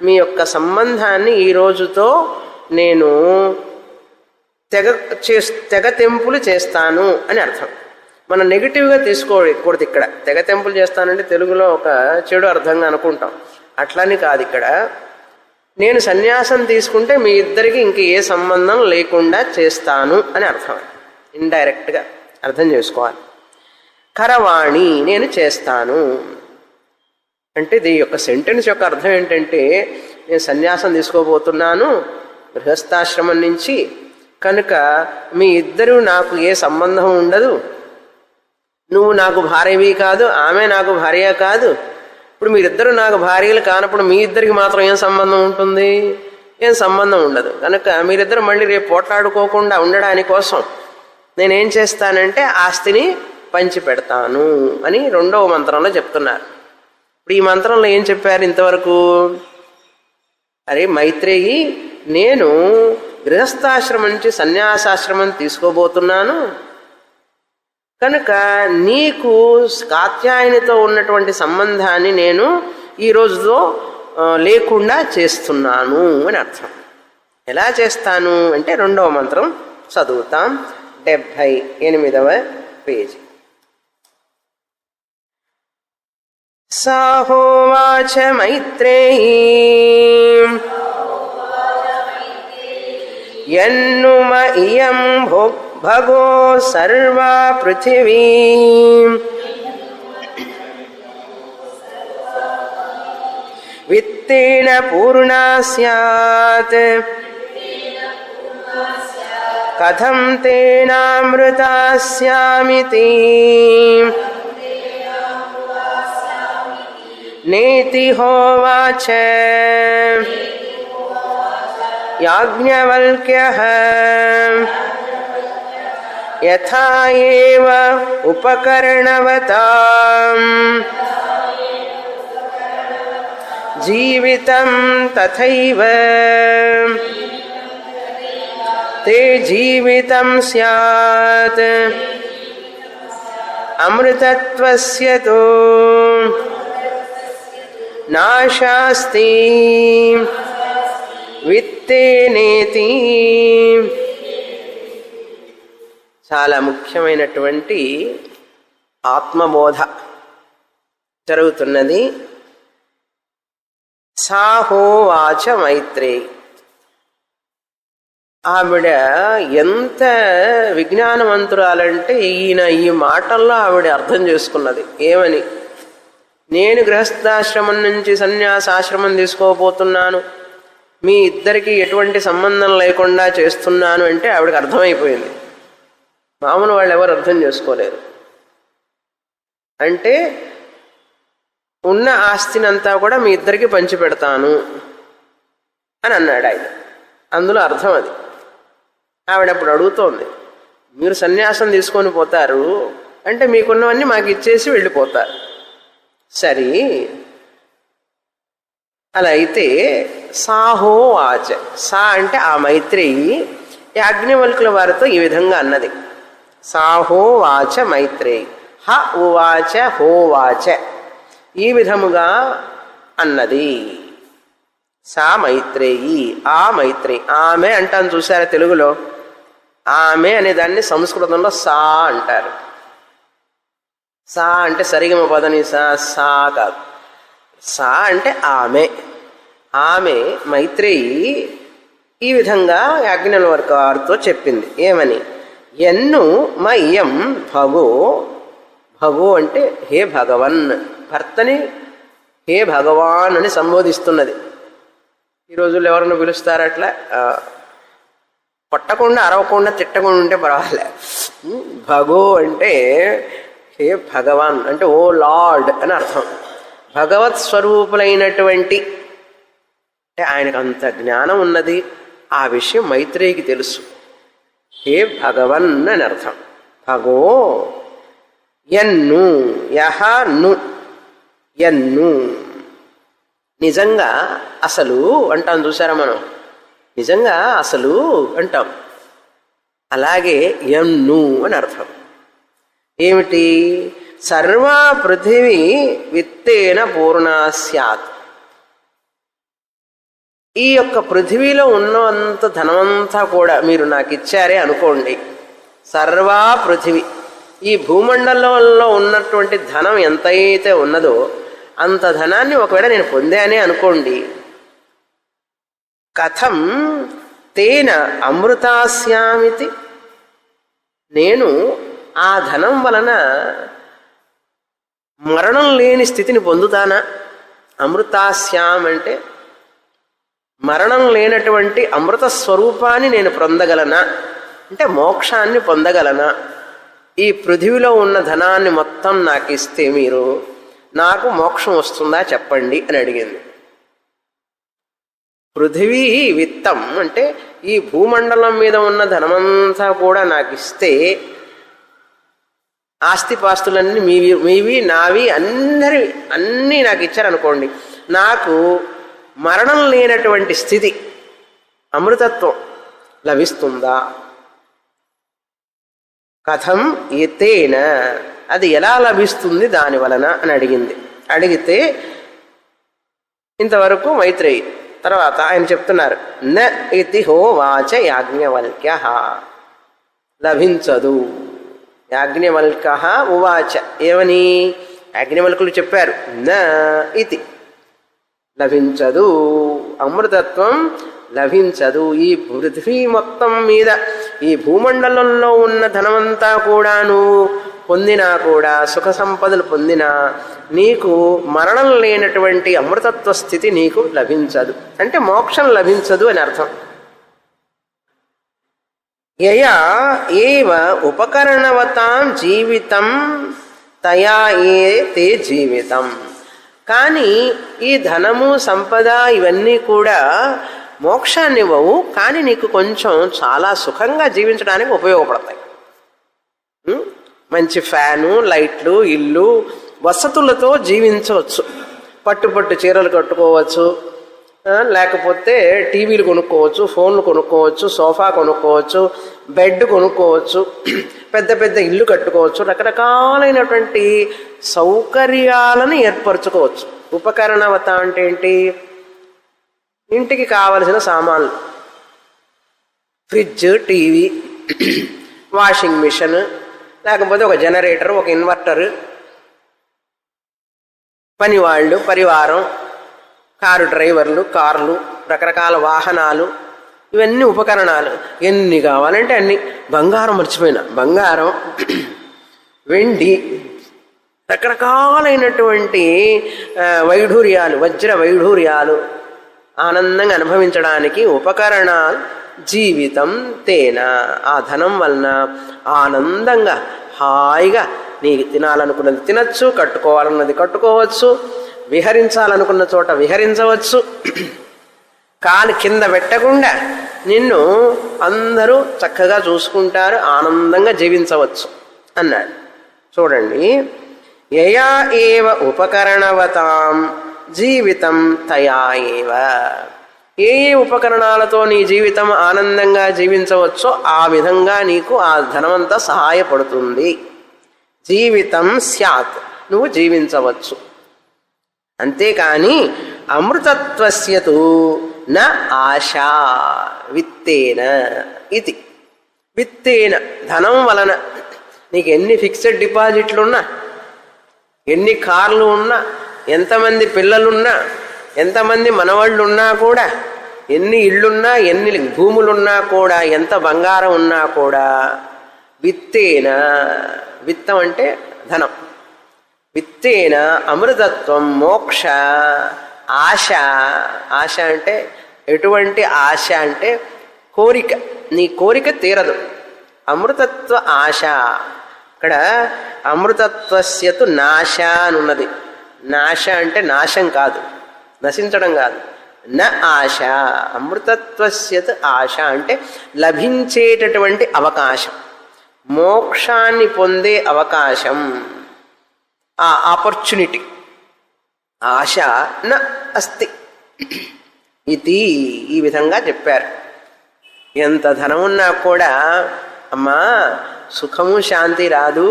మీ యొక్క సంబంధాన్ని ఈ రోజుతో నేను తెగతెంపులు చేస్తాను అని అర్థం. మనం నెగిటివ్గా తీసుకోకూడదు. ఇక్కడ తెగతెంపులు చేస్తానంటే తెలుగులో ఒక చెడు అర్థంగా అనుకుంటాం. అట్లని కాదు. ఇక్కడ నేను సన్యాసం తీసుకుంటే మీ ఇద్దరికి ఇంక ఏ సంబంధం లేకుండా చేస్తాను అని అర్థం. ఇండైరెక్ట్గా అర్థం చేసుకోవాలి. కరవాణి నేను చేస్తాను అంటే దీని యొక్క సెంటెన్స్ యొక్క అర్థం ఏంటంటే, నేను సన్యాసం తీసుకోబోతున్నాను గృహస్థాశ్రమం నుంచి, కనుక మీ ఇద్దరు నాకు ఏ సంబంధం ఉండదు. నువ్వు నాకు భార్యవి కాదు, ఆమె నాకు భార్య కాదు. ఇప్పుడు మీరిద్దరూ నాకు భార్యలు కానప్పుడు మీ ఇద్దరికి మాత్రం ఏం సంబంధం ఉంటుంది? ఏం సంబంధం ఉండదు. కనుక మీరిద్దరు మళ్ళీ రేపు పోట్లాడుకోకుండా ఉండడాని కోసం నేనేం చేస్తానంటే ఆస్తిని పంచి పెడతాను అని 2వ మంత్రంలో చెప్తున్నారు. ఇప్పుడు ఈ మంత్రంలో ఏం చెప్పారు ఇంతవరకు? అరే మైత్రేయి, నేను గృహస్థాశ్రమం నుంచి సన్యాసాశ్రమం తీసుకోబోతున్నాను కనుక నీకు కాత్యాయనితో ఉన్నటువంటి సంబంధాన్ని నేను ఈ రోజుతో లేకుండా చేస్తున్నాను అని అర్థం. ఎలా చేస్తాను అంటే రెండవ మంత్రం చదువుతాం. 78వ పేజీ. సాహోవాచ మైత్రేయీ యన్నుమ ఇయం భగో సర్వా పృథివీ విత్తేన పూర్ణా స్యాత్ కథం తేనామృతా స్యామితి నేతి హోవాచ యాజ్ఞవల్క్యః యథా ఏవ ఉపకరణవతాం జీవితం తథైవ తే జీవితం స్యాత్ అమృతత్వస్య తో నాశాస్తి విత్తేనేతి. చాలా ముఖ్యమైనటువంటి ఆత్మబోధ జరుగుతున్నది. సాహోవాచ మైత్రేయి. ఆవిడ ఎంత విజ్ఞానవంతురాలంటే ఈయన ఈ మాటల్లో ఆవిడ అర్థం చేసుకున్నది. ఏమని? నేను గృహస్థాశ్రమం నుంచి సన్యాసాశ్రమం తీసుకోబోతున్నాను, మీ ఇద్దరికి ఎటువంటి సంబంధం లేకుండా చేస్తున్నాను అంటే ఆవిడకి అర్థమైపోయింది. మామూలు వాళ్ళు ఎవరు అర్థం చేసుకోలేరు. అంటే ఉన్న ఆస్తినంతా కూడా మీ ఇద్దరికి పంచిపెడతాను అని అన్నాడు ఆయన. అందులో అర్థం అది. ఆవిడప్పుడు అడుగుతోంది, మీరు సన్యాసం తీసుకొని పోతారు అంటే మీకున్నవన్నీ మాకు ఇచ్చేసి వెళ్ళిపోతారు. సరే, అలా అయితే సాహో వాచ. సా అంటే ఆ మైత్రేయి యాజ్ఞవల్కుల వారితో ఈ విధంగా అన్నది. సాహో వాచ మైత్రేయి. హ ఉవాచ హోవాచ ఈ విధముగా అన్నది. సా మైత్రేయి. ఆ మైత్రేయి. ఆమె అంటాను చూసారా తెలుగులో? ఆమె అనే దాన్ని సంస్కృతంలో సా అంటారు. సా అంటే సరిగమ పదని సా కాదు. సా అంటే ఆమె. ఆమె మైత్రేయి ఈ విధంగా యాజ్ఞవల్క్య వారితో చెప్పింది. ఏమని? ఎన్ను మయ్యం భగో. భగో అంటే హే భగవన్. భర్తని హే భగవాన్ అని సంబోధిస్తున్నది. ఈ రోజుల్లో ఎవరన్నా పిలుస్తారు అట్లా? కొట్టకుండా అరవకుండా తిట్టకుండా ఉంటే పర్వాలే. భగో అంటే హే భగవాన్ అంటే ఓ లార్డ్ అని అర్థం. భగవత్ స్వరూపులైనటువంటి అంటే ఆయనకు అంత జ్ఞానం ఉన్నది. ఆ విషయం మైత్రేయికి తెలుసు. హే భగవన్ అని అర్థం. భగో యన్ను. యహ ను. యన్ను నిజంగా అసలు అంటాం చూసారా మనం? నిజంగా అసలు అంటాం. అలాగే యన్ను అని అర్థం. ఏమిటి? సర్వా పృథివీ విత్తేన పూర్ణా స్యాత్. ఈ యొక్క పృథివీలో ఉన్నంత ధనమంతా కూడా మీరు నాకు ఇచ్చారే అనుకోండి. సర్వా పృథివీ, ఈ భూమండలంలో ఉన్నటువంటి ధనం ఎంతైతే ఉన్నదో అంత ధనాన్ని ఒకవేళ నేను పొందానే అనుకోండి. కథం తేన అమృతాస్యామితి. నేను ఆ ధనం వలన మరణం లేని స్థితిని పొందుతానా? అమృతాస్యాం అంటే మరణం లేనటువంటి అమృత స్వరూపాన్ని నేను పొందగలనా అంటే మోక్షాన్ని పొందగలనా? ఈ పృథివిలో ఉన్న ధనాన్ని మొత్తం నాకు ఇస్తే మీరు నాకు మోక్షం వస్తుందా చెప్పండి అని అడిగింది. పృథివీ విత్తం అంటే ఈ భూమండలం మీద ఉన్న ధనమంతా కూడా నాకు ఇస్తే, ఆస్తిపాస్తులన్నీ మీవి నావి అన్నీ నాకు ఇచ్చారనుకోండి, నాకు మరణం లేనటువంటి స్థితి అమృతత్వం లభిస్తుందా? కథం ఏతేన, అది ఎలా లభిస్తుంది దాని వలన అని అడిగింది. అడిగితే ఇంతవరకు మైత్రేయి. తర్వాత ఆయన చెప్తున్నారు, న ఇతి హోవాచ యాజ్ఞవల్క్య, లభించదు. యాజ్ఞవల్క ఉవాచ, ఏమని యాజ్ఞవల్కులు చెప్పారు, న ఇతి, లభించదు, అమృతత్వం లభించదు. ఈ పృథ్వీ మొత్తం మీద ఈ భూమండలంలో ఉన్న ధనమంతా కూడా నువ్వు పొందినా కూడా, సుఖ సంపదలు పొందినా, నీకు మరణం లేనటువంటి అమృతత్వ స్థితి నీకు లభించదు. అంటే మోక్షం లభించదు అని అర్థం. యయా ఏవ ఉపకరణవతాం జీవితం తయా ఏ తే జీవితం. కానీ ఈ ధనము సంపద ఇవన్నీ కూడా మోక్షాన్ని ఇవ్వవు, కానీ నీకు కొంచెం చాలా సుఖంగా జీవించడానికి ఉపయోగపడతాయి. మంచి ఫ్యాను, లైట్లు, ఇల్లు, వసతులతో జీవించవచ్చు. పట్టు చీరలు కట్టుకోవచ్చు, లేకపోతే టీవీలు కొనుక్కోవచ్చు, ఫోన్లు కొనుక్కోవచ్చు, సోఫా కొనుక్కోవచ్చు, బెడ్ కొనుక్కోవచ్చు, పెద్ద ఇల్లు కట్టుకోవచ్చు, రకరకాలైనటువంటి సౌకర్యాలను ఏర్పరచుకోవచ్చు. ఉపకరణవత అంటే ఏంటి? ఇంటికి కావలసిన సామాన్లు, ఫ్రిడ్జ్, టీవీ, వాషింగ్ మిషన్, లేకపోతే ఒక జనరేటర్, ఒక ఇన్వర్టర్, పనివాళ్ళు, పరివారం, కారు డ్రైవర్లు, కార్లు, రకరకాల వాహనాలు, ఇవన్నీ ఉపకరణాలు. ఎన్ని కావాలంటే అన్ని. బంగారం మర్చిపోయినా, బంగారం, వెండి, రకరకాలైనటువంటి వైఢూర్యాలు, వజ్ర వైఢూర్యాలు ఆనందంగా అనుభవించడానికి ఉపకరణాలు. జీవితం తేన, ఆ ధనం వలన ఆనందంగా హాయిగా నీకు తినాలనుకున్నది తినచ్చు, కట్టుకోవాలన్నది కట్టుకోవచ్చు, విహరించాలనుకున్న చోట విహరించవచ్చు, కాలు కింద పెట్టకుండా నిన్ను అందరూ చక్కగా చూసుకుంటారు, ఆనందంగా జీవించవచ్చు అన్నాడు. చూడండి, యయా ఏవ ఉపకరణవతాం జీవితం తయా ఏవ. ఏ ఉపకరణాలతో నీ జీవితం ఆనందంగా జీవించవచ్చో ఆ విధంగా నీకు ఆ ధనమంతా సహాయపడుతుంది. జీవితం స్యాత్, నువ్వు జీవించవచ్చు. అంతేకాని అమృతత్వస్యతు న ఆశా విత్తేన ఇది. విత్తేన, ధనం వలన నీకు ఎన్ని ఫిక్స్డ్ డిపాజిట్లున్నా, ఎన్ని కార్లు ఉన్నా, ఎంతమంది పిల్లలున్నా, ఎంతమంది మనవాళ్ళు ఉన్నా కూడా, ఎన్ని ఇళ్ళున్నా, ఎన్ని భూములున్నా కూడా, ఎంత బంగారం ఉన్నా కూడా, విత్తేన, విత్తం అంటే ధనం, విత్తేన అమృతత్వం మోక్ష ఆశ. ఆశ అంటే ఎటువంటి ఆశ అంటే కోరిక, నీ కోరిక తీరదు. అమృతత్వ ఆశ. ఇక్కడ అమృతత్వస్యతు నాశ అని ఉన్నది. నాశ అంటే నాశం కాదు, నశించడం కాదు. న ఆశ, అమృతత్వస్యత్ ఆశ అంటే లభించేటటువంటి అవకాశం, మోక్షాన్ని పొందే అవకాశం, ఆ ఆపర్చునిటీ. ఆశ న అస్తి ఇది, ఈ విధంగా చెప్పారు. ఎంత ధనమున్నా కూడా అమ్మా సుఖము శాంతి రాదు.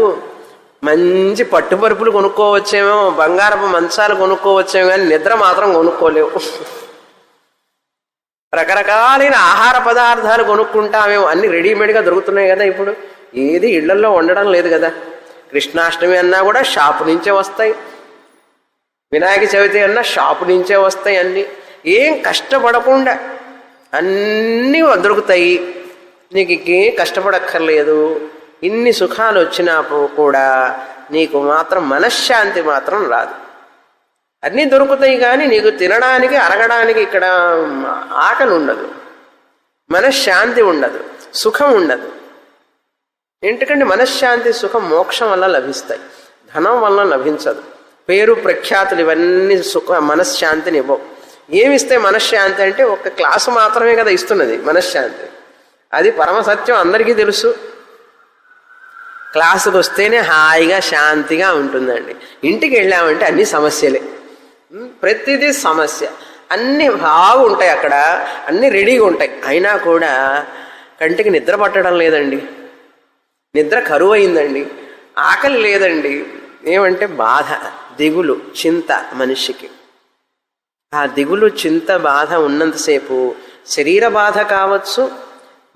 మంచి పట్టుపరుపులు కొనుక్కోవచ్చేమో, బంగారపు మంచాలు కొనుక్కోవచ్చేమో, కానీ నిద్ర మాత్రం కొనుక్కోలేవు. రకరకాలైన ఆహార పదార్థాలు కొనుక్కుంటామేమో, అన్ని రెడీమేడ్గా దొరుకుతున్నాయి కదా ఇప్పుడు. ఏది ఇళ్లల్లో వండడం లేదు కదా. కృష్ణాష్టమి అన్నా కూడా షాపు నుంచే వస్తాయి, వినాయక చవితి అన్నా షాపు నుంచే వస్తాయి. అన్నీ ఏం కష్టపడకుండా అన్నీ దొరుకుతాయి. నీకు ఇంకేం కష్టపడక్కర్లేదు. ఇన్ని సుఖాలు వచ్చినా కూడా నీకు మాత్రం మనశ్శాంతి మాత్రం రాదు. అన్నీ దొరుకుతాయి కానీ నీకు తినడానికి, అరగడానికి ఇక్కడ ఆకలి ఉండదు, మనశ్శాంతి ఉండదు, సుఖం ఉండదు. ఎందుకంటే మనశ్శాంతి సుఖం మోక్షం వల్ల లభిస్తాయి, ధనం వల్ల లభించదు. పేరు ప్రఖ్యాతులు ఇవన్నీ సుఖ మనశ్శాంతిని ఇవ్వవు. ఏమిస్తే మనశ్శాంతి అంటే ఒక క్లాసు మాత్రమే కదా ఇస్తున్నది మనశ్శాంతి. అది పరమసత్యం, అందరికీ తెలుసు. క్లాసుకు వస్తేనే హాయిగా శాంతిగా ఉంటుందండి. ఇంటికి వెళ్ళామంటే అన్ని సమస్యలే, ప్రతిదీ సమస్య. అన్నీ బాగుంటాయి అక్కడ, అన్నీ రెడీగా ఉంటాయి, అయినా కూడా కంటికి నిద్ర పట్టడం లేదండి. నిద్ర కరువు అయిందండి, ఆకలి లేదండి. ఏమంటే బాధ, దిగులు, చింత మనిషికి. ఆ దిగులు, చింత, బాధ ఉన్నంతసేపు శరీర బాధ కావచ్చు,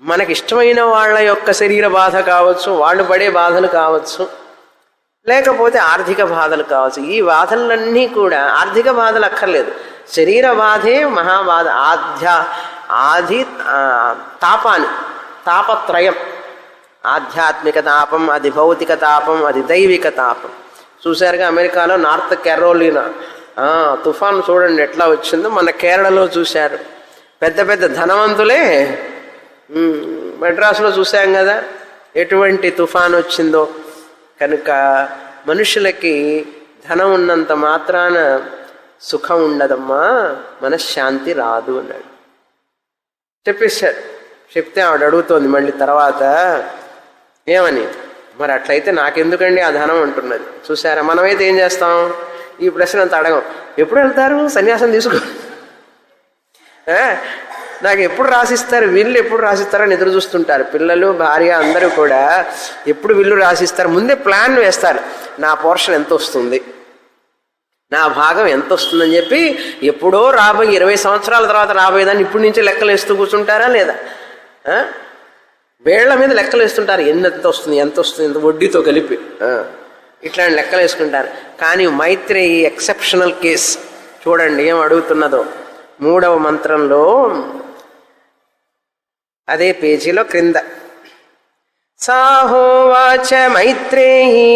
మనకిష్టమైన వాళ్ళ యొక్క శరీర బాధ కావచ్చు, వాళ్ళు పడే బాధలు కావచ్చు, లేకపోతే ఆర్థిక బాధలు కావచ్చు. ఈ బాధలన్నీ కూడా ఆర్థిక బాధలు అక్కర్లేదు, శరీర బాధే మహాబాధ. ఆది తాపాన్ని, తాపత్రయం, ఆధ్యాత్మిక తాపం, అది భౌతిక తాపం, అది దైవిక తాపం. చూశారుగా అమెరికాలో నార్త్ కెరోలినా తుఫాను చూడండి ఎట్లా వచ్చిందో. మన కేరళలో చూశారు, పెద్ద పెద్ద ధనవంతులే. మెడ్రాసులో చూసాం కదా ఎటువంటి తుఫాను వచ్చిందో. కనుక మనుషులకి ధనం ఉన్నంత మాత్రాన సుఖం ఉండదమ్మా, మనశ్శాంతి రాదు అన్నాడు. చెప్పేశాడు. చెప్తే ఆవిడ అడుగుతోంది మళ్ళీ తర్వాత ఏమని, మరి అట్లయితే నాకెందుకండి ఆ ధనం అంటున్నది. చూసారా, మనమైతే ఏం చేస్తాం, ఈ ప్రశ్న అంత అడగం. ఎప్పుడు వెళ్తారు సన్యాసం తీసుకో, నాకు ఎప్పుడు రాసిస్తారు, వీళ్ళు ఎప్పుడు రాసిస్తారని ఎదురు చూస్తుంటారు. పిల్లలు, భార్య అందరూ కూడా ఎప్పుడు వీళ్ళు రాసిస్తారు. ముందే ప్లాన్ వేస్తారు, నా పోర్షన్ ఎంత వస్తుంది, నా భాగం ఎంత వస్తుందని చెప్పి. ఎప్పుడో రాబోయే 20 సంవత్సరాల తర్వాత రాబోయేదాన్ని ఇప్పటి నుంచే లెక్కలు వేస్తూ కూర్చుంటారా లేదా? వేళ్ల మీద లెక్కలు వేస్తుంటారు, ఎంత వస్తుంది, ఎంత వస్తుంది, ఎంత వడ్డీతో కలిపి ఇట్లాంటి లెక్కలు వేసుకుంటారు. కానీ మైత్రేయి ఎక్సెప్షనల్ కేస్ చూడండి ఏం అడుగుతున్నదో. 3వ మంత్రంలో అదే పేజీలో క్రింద, సాహోవాచ మైత్రేయీ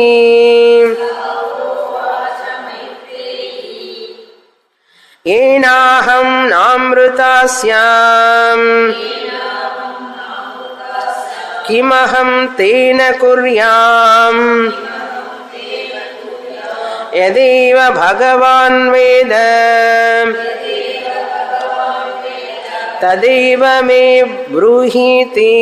ఏనాహం నామృతాస్యాం కిమహం తేన కుర్యాం యదేవ భగవాన్ వేద తదేవ మే బ్రూహీతి.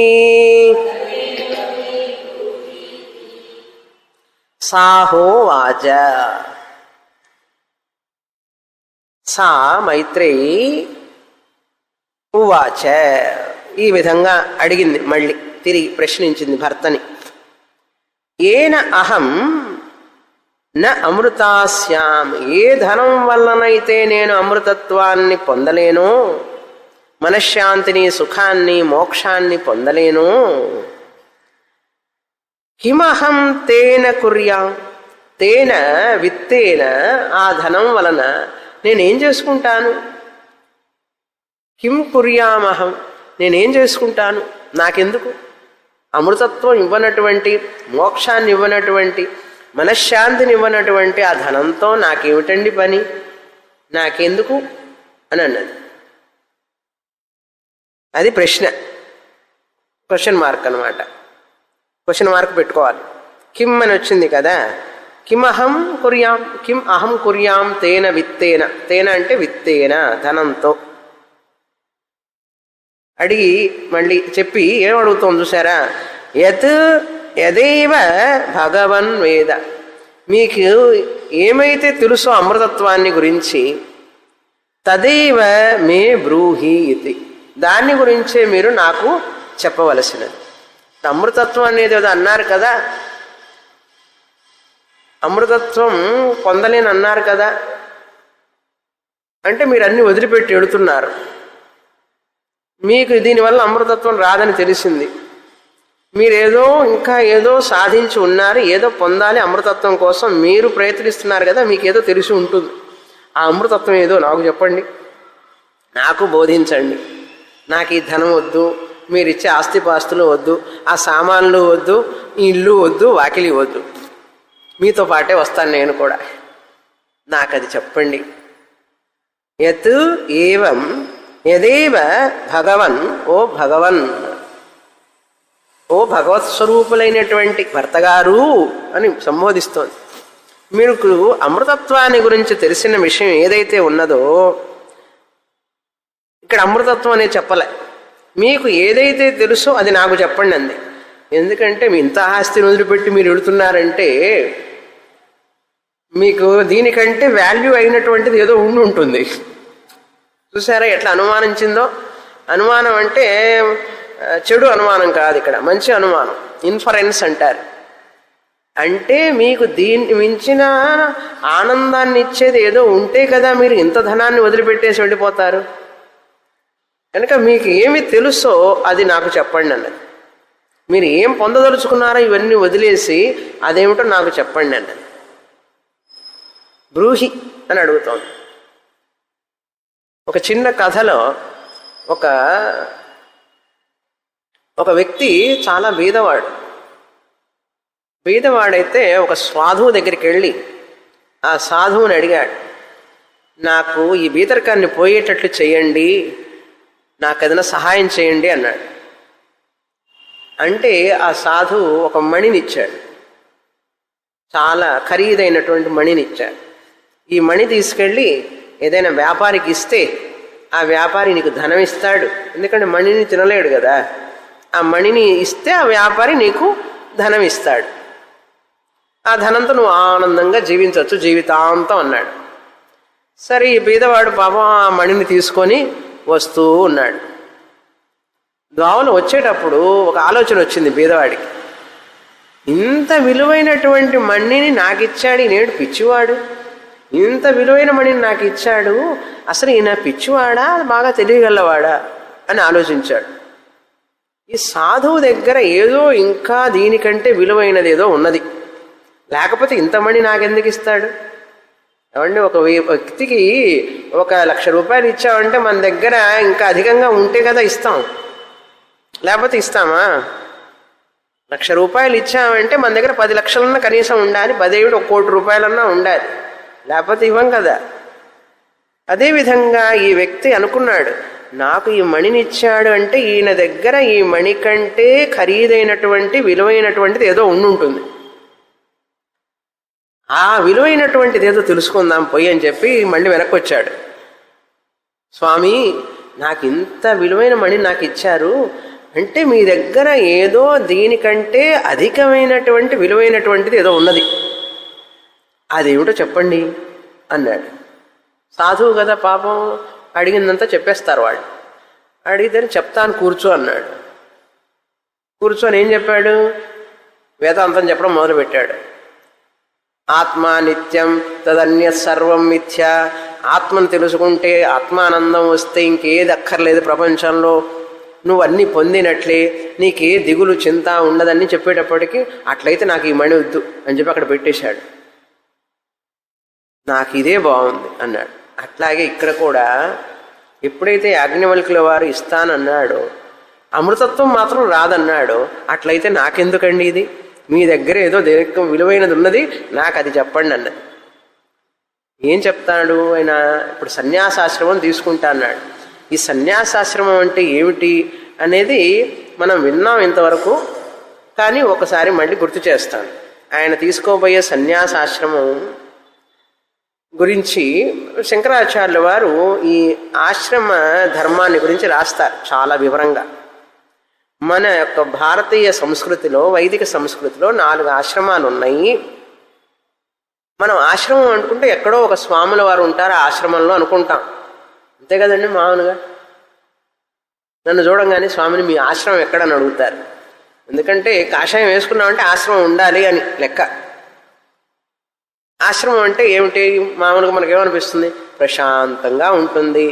సాహోవాచ, సా మైత్రేయి ఉవాచ, ఈ విధంగా అడిగింది, మళ్ళీ తిరిగి ప్రశ్నించింది భర్తని. ఏన అహం న అమృతాస్యాం, ఏ ధనం వల్లనైతే నేను అమృతత్వాన్ని పొందలేను, మనశ్శాంతిని, సుఖాన్ని, మోక్షాన్ని పొందలేను, కిమహం తేన కుర్యాం, తేన విత్తేన, ఆ ధనం వలన నేనేం చేసుకుంటాను, కిం కుర్యామహం, నేనేం చేసుకుంటాను, నాకెందుకు, అమృతత్వం ఇవ్వనటువంటి, మోక్షాన్ని ఇవ్వనటువంటి, మనశ్శాంతిని ఇవ్వనటువంటి ఆ ధనంతో నాకేమిటండి పని, నాకెందుకు అని అన్నది. అది ప్రశ్న, క్వశ్చన్ మార్క్ అనమాట. క్వశ్చన్ మార్క్ పెట్టుకోవాలి. కిమ్ అని వచ్చింది కదా, కిమహం కుర్యాం, కిం అహం కుర్యాం తేన విత్తేన, తేన అంటే విత్తేన, ధనంతో. అడిగి మళ్ళీ చెప్పి ఏం అడుగుతోంది చూసారా, యత్ యదేవ భగవన్ వేద, మీకు ఏమైతే తెలుసో అమృతత్వాన్ని గురించి, తదేవ మే బ్రూహి ఇది, దాన్ని గురించే మీరు నాకు చెప్పవలసినది. అమృతత్వం అనేది ఏదో అన్నారు కదా, అమృతత్వం పొందలేని అన్నారు కదా, అంటే మీరు అన్ని వదిలిపెట్టి ఎడుతున్నారు. మీకు దీనివల్ల అమృతత్వం రాదని తెలిసింది, మీరేదో ఇంకా ఏదో సాధించి ఉన్నారు, ఏదో పొందాలి అమృతత్వం కోసం మీరు ప్రయత్నిస్తున్నారు కదా, మీకు ఏదో తెలిసి ఉంటుంది. ఆ అమృతత్వం ఏదో నాకు చెప్పండి, నాకు బోధించండి. నాకు ఈ ధనం వద్దు, మీరు ఇచ్చే ఆస్తిపాస్తులు వద్దు, ఆ సామాన్లు వద్దు, ఈ ఇల్లు వద్దు, వాకిలి వద్దు, మీతో పాటే వస్తాను నేను కూడా, నాకు అది చెప్పండి. యత్ ఏవం యదేవ భగవన్, ఓ భగవన్, ఓ భగవత్ స్వరూపులైనటువంటి భర్తగారు అని సంబోధిస్తోంది. మీకు అమృతత్వాన్ని గురించి తెలిసిన విషయం ఏదైతే ఉన్నదో, ఇక్కడ అమృతత్వం అనేది చెప్పలే, మీకు ఏదైతే తెలుసో అది నాకు చెప్పండి అంది. ఎందుకంటే మీ ఇంత ఆస్తిని వదిలిపెట్టి మీరు వెళుతున్నారంటే మీకు దీనికంటే వాల్యూ అయినటువంటిది ఏదో ఉండి ఉంటుంది. చూసారా ఎట్లా అనుమానించిందో. అనుమానం అంటే చెడు అనుమానం కాదు, ఇక్కడ మంచి అనుమానం. ఇన్ఫరెన్స్ అంటారు. అంటే మీకు దీన్ని మించిన ఆనందాన్ని ఇచ్చేది ఏదో ఉంటే కదా మీరు ఇంత ధనాన్ని వదిలిపెట్టేసి వెళ్ళిపోతారు. కనుక మీకు ఏమి తెలుసో అది నాకు చెప్పండి అన్నది. మీరు ఏం పొందదలుచుకున్నారో ఇవన్నీ వదిలేసి అదేమిటో నాకు చెప్పండి అన్నది. బ్రూహి అని అడుగుతోంది. ఒక చిన్న కథలో ఒక వ్యక్తి చాలా బీదవాడైతే ఒక సాధువు దగ్గరికి వెళ్ళి ఆ సాధువుని అడిగాడు, నాకు ఈ బీదరికాన్ని పోయేటట్లు చేయండి, నాకు ఏదైనా సహాయం చేయండి అన్నాడు. అంటే ఆ సాధువు ఒక మణిని ఇచ్చాడు, చాలా ఖరీదైనటువంటి మణిని ఇచ్చాడు. ఈ మణి తీసుకెళ్ళి ఏదైనా వ్యాపారికి ఇస్తే ఆ వ్యాపారి నీకు ధనం ఇస్తాడు, ఎందుకంటే మణిని తినలేడు కదా. ఆ మణిని ఇస్తే ఆ వ్యాపారి నీకు ధనం ఇస్తాడు, ఆ ధనంతో నువ్వు ఆనందంగా జీవించవచ్చు జీవితాంతం అన్నాడు. సరే ఈ బీదవాడు పాపం ఆ మణిని తీసుకొని వస్తూ ఉన్నాడు. దోవలో వచ్చేటప్పుడు ఒక ఆలోచన వచ్చింది బీదవాడికి, ఇంత విలువైనటువంటి మణిని నాకు ఇచ్చాడు ఈయన పిచ్చివాడు, ఇంత విలువైన మణిని నాకు ఇచ్చాడు, అసలు ఈయన పిచ్చివాడా బాగా తెలియగలవాడా అని ఆలోచించాడు. ఈ సాధువు దగ్గర ఏదో ఇంకా దీనికంటే విలువైనది ఏదో ఉన్నది, లేకపోతే ఇంత మణి నాకెందుకు ఇస్తాడు. ఏమంటే ఒక వ్యక్తికి 1,00,000 రూపాయలు ఇచ్చామంటే మన దగ్గర ఇంకా అధికంగా ఉంటే కదా ఇస్తాం, లేకపోతే ఇస్తామా? 1,00,000 రూపాయలు ఇచ్చామంటే మన దగ్గర 10 లక్షలన్నా కనీసం ఉండాలి, 10 1 కోటి రూపాయలన్నా ఉండాలి, లేకపోతే ఇవ్వం కదా. అదేవిధంగా ఈ వ్యక్తి అనుకున్నాడు, నాకు ఈ మణిని ఇచ్చాడు అంటే ఈయన దగ్గర ఈ మణి కంటే ఖరీదైనటువంటి విలువైనటువంటిది ఏదో ఉండుంటుంది, ఆ విలువైనటువంటిది ఏదో తెలుసుకుందాం పోయి అని చెప్పి మళ్ళీ వెనక్కి వచ్చాడు. స్వామి, నాకు ఇంత విలువైన మణి నాకు ఇచ్చారు అంటే మీ దగ్గర ఏదో దీనికంటే అధికమైనటువంటి విలువైనటువంటిది ఏదో ఉన్నది, అదేమిటో చెప్పండి అన్నాడు. సాధువు కదా పాపం, అడిగిందంతా చెప్పేస్తారు వాళ్ళు. అడిగితే చెప్తాను కూర్చో అన్నాడు. కూర్చొని ఏం చెప్పాడు? వేదాంతం చెప్పడం మొదలుపెట్టాడు. ఆత్మ నిత్యం తదన్య సర్వం మిథ్య, ఆత్మను తెలుసుకుంటే ఆత్మానందం వస్తే ఇంకేది అక్కర్లేదు ప్రపంచంలో, నువ్వు అన్నీ పొందినట్లే, నీకే దిగులు చింత ఉండదని చెప్పేటప్పటికీ అట్లయితే నాకు ఈ మణి వద్దు అని చెప్పి అక్కడ పెట్టేశాడు. నాకు ఇదే బాగుంది అన్నాడు. అట్లాగే ఇక్కడ కూడా ఎప్పుడైతే యాజ్ఞవల్కుల వారు ఇస్తానన్నాడో అమృతత్వం మాత్రం రాదన్నాడు, అట్లయితే నాకెందుకండి ఇది, మీ దగ్గర ఏదో దేనికి విలువైనది ఉన్నది, నాకు అది చెప్పండి అన్నది. ఏం చెప్తాడు ఆయన? ఇప్పుడు సన్యాసాశ్రమం తీసుకుంటా అన్నాడు. ఈ సన్యాసాశ్రమం అంటే ఏమిటి అనేది మనం విన్నాం ఇంతవరకు, కానీ ఒకసారి మళ్ళీ గుర్తు చేస్తాను. ఆయన తీసుకోబోయే సన్యాసాశ్రమం గురించి శంకరాచార్యుల వారు ఈ ఆశ్రమ ధర్మాన్ని గురించి రాస్తారు చాలా వివరంగా. మన యొక్క భారతీయ సంస్కృతిలో, వైదిక సంస్కృతిలో 4 ఆశ్రమాలు ఉన్నాయి. మనం ఆశ్రమం అనుకుంటే ఎక్కడో ఒక స్వాముల వారు ఉంటారు ఆ ఆశ్రమంలో అనుకుంటాం, అంతే కదండి. మామూలుగా నన్ను చూడంగానే స్వామిని మీ ఆశ్రమం ఎక్కడని అడుగుతారు, ఎందుకంటే కాషాయం వేసుకున్నామంటే ఆశ్రమం ఉండాలి అని లెక్క. ఆశ్రమం అంటే ఏమిటి? మామూలుగా మనకేమనిపిస్తుంది? ప్రశాంతంగా ఉంటుంది,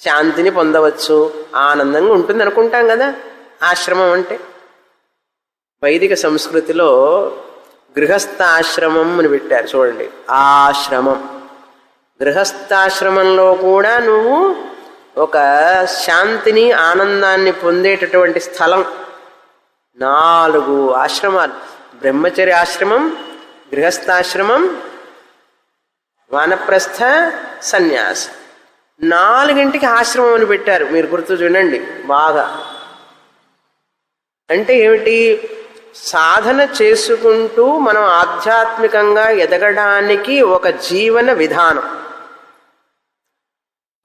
శాంతిని పొందవచ్చు, ఆనందంగా ఉంటుంది అనుకుంటాం కదా ఆశ్రమం అంటే. వైదిక సంస్కృతిలో గృహస్థాశ్రమం అని పెట్టారు చూడండి. ఆశ్రమం, గృహస్థాశ్రమంలో కూడా నువ్వు ఒక శాంతిని ఆనందాన్ని పొందేటటువంటి స్థలం. 4 ఆశ్రమాలు: బ్రహ్మచర్య ఆశ్రమం, గృహస్థాశ్రమం, వానప్రస్థ, సన్యాసం. 4ంటికి ఆశ్రమం అని పెట్టారు. మీరు గుర్తు చూడండి బాగా. అంటే ఏమిటి? సాధన చేసుకుంటూ మనం ఆధ్యాత్మికంగా ఎదగడానికి ఒక జీవన విధానం.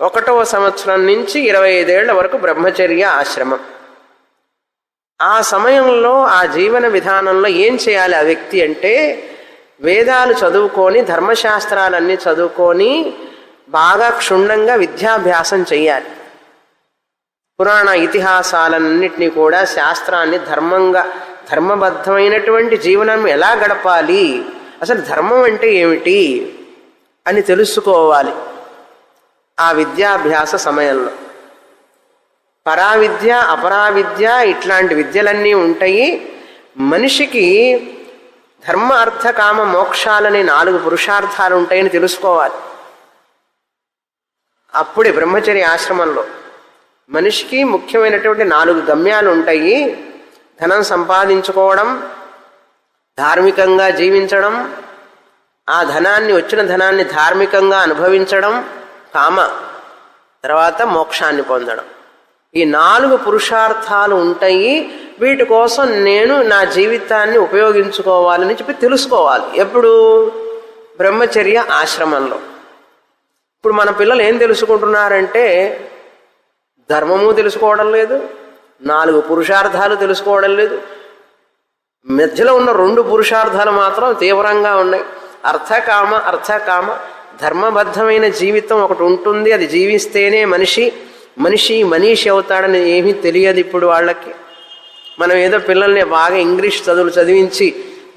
1వ సంవత్సరం నుంచి 25 ఏళ్ల వరకు బ్రహ్మచర్య ఆశ్రమం. ఆ సమయంలో ఆ జీవన విధానంలో ఏం చేయాలి ఆ వ్యక్తి అంటే, వేదాలు చదువుకొని, ధర్మశాస్త్రాలన్నీ చదువుకొని బాగా క్షుణ్ణంగా విద్యాభ్యాసం చెయ్యాలి. పురాణ ఇతిహాసాలన్నింటినీ కూడా, శాస్త్రాన్ని ధర్మబద్ధమైనటువంటి జీవనం ఎలా గడపాలి, అసలు ధర్మం అంటే ఏమిటి అని తెలుసుకోవాలి ఆ విద్యాభ్యాస సమయంలో. పరావిద్య, అపరావిద్య ఇట్లాంటి విద్యలన్నీ ఉంటాయి. మనిషికి ధర్మ అర్థ కామ మోక్షాలనే 4 పురుషార్థాలు ఉంటాయని తెలుసుకోవాలి. అప్పుడే బ్రహ్మచర్య ఆశ్రమంలో మనిషికి ముఖ్యమైనటువంటి 4 గమ్యాలు ఉంటాయి. ధనం సంపాదించుకోవడం, ధార్మికంగా జీవించడం, ఆ ధనాన్ని వచ్చిన ధనాన్ని ధార్మికంగా అనుభవించడం, కామ, తర్వాత మోక్షాన్ని పొందడం. ఈ 4 పురుషార్థాలు ఉంటాయి. వీటి కోసం నేను నా జీవితాన్ని ఉపయోగించుకోవాలని చెప్పి తెలుసుకోవాలి. ఎప్పుడు? బ్రహ్మచర్య ఆశ్రమంలో. ఇప్పుడు మన పిల్లలు ఏం తెలుసుకుంటున్నారంటే ధర్మము తెలుసుకోవడం లేదు, 4 పురుషార్థాలు తెలుసుకోవడం లేదు. మధ్యలో ఉన్న 2 పురుషార్థాలు మాత్రం తీవ్రంగా ఉన్నాయి. అర్థకామ, అర్థకామ ధర్మబద్ధమైన జీవితం ఒకటి ఉంటుంది. అది జీవిస్తేనే మనీషి అవుతాడని ఏమీ తెలియదు ఇప్పుడు వాళ్ళకి. మనం ఏదో పిల్లల్ని బాగా ఇంగ్లీష్ చదువులు చదివించి,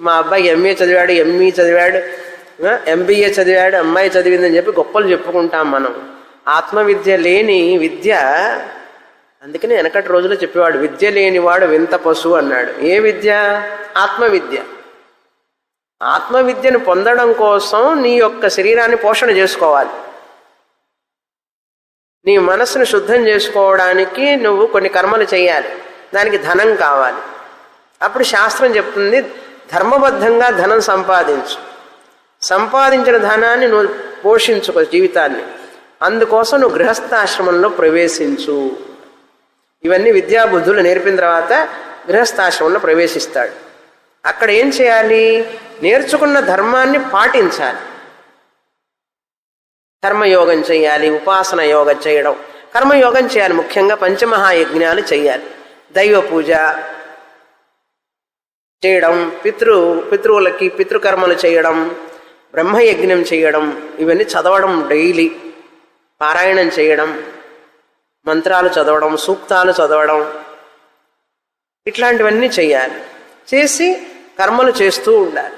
మా అబ్బాయి ఎంఏ చదివాడు, ఎంఈ చదివాడు, ఎంబీఏ చదివాడు, అమ్మాయి చదివిందని చెప్పి గొప్పలు చెప్పుకుంటాం మనం. ఆత్మవిద్య లేని విద్య, అందుకని వెనకటి రోజుల్లో చెప్పేవాడు విద్య లేనివాడు వింత పశువు అన్నాడు. ఏ విద్య? ఆత్మవిద్య. ఆత్మవిద్యను పొందడం కోసం నీ యొక్క శరీరాన్ని పోషణ చేసుకోవాలి. నీ మనస్సును శుద్ధం చేసుకోవడానికి నువ్వు కొన్ని కర్మలు చేయాలి. దానికి ధనం కావాలి. అప్పుడు శాస్త్రం చెప్తుంది ధర్మబద్ధంగా ధనం సంపాదించు, సంపాదించిన ధనాన్ని నువ్వు పోషించుకో జీవితాన్ని. అందుకోసం నువ్వు గృహస్థాశ్రమంలో ప్రవేశించు. ఇవన్నీ విద్యాబుద్ధులు నేర్పిన తర్వాత గృహస్థాశ్రమంలో ప్రవేశిస్తాడు. అక్కడ ఏం చేయాలి? నేర్చుకున్న ధర్మాన్ని పాటించాలి. కర్మయోగం చేయాలి, ఉపాసన యోగం చేయడం, కర్మయోగం చేయాలి. ముఖ్యంగా పంచమహాయజ్ఞాలు చేయాలి. దైవ పూజ చేయడం, పితృవులకి పితృకర్మలు చేయడం, బ్రహ్మయజ్ఞం చేయడం, ఇవన్నీ చదవడం, డైలీ పారాయణం చేయడం, మంత్రాలు చదవడం, సూక్తాలు చదవడం, ఇట్లాంటివన్నీ చేయాలి. చేసి కర్మలు చేస్తూ ఉండాలి.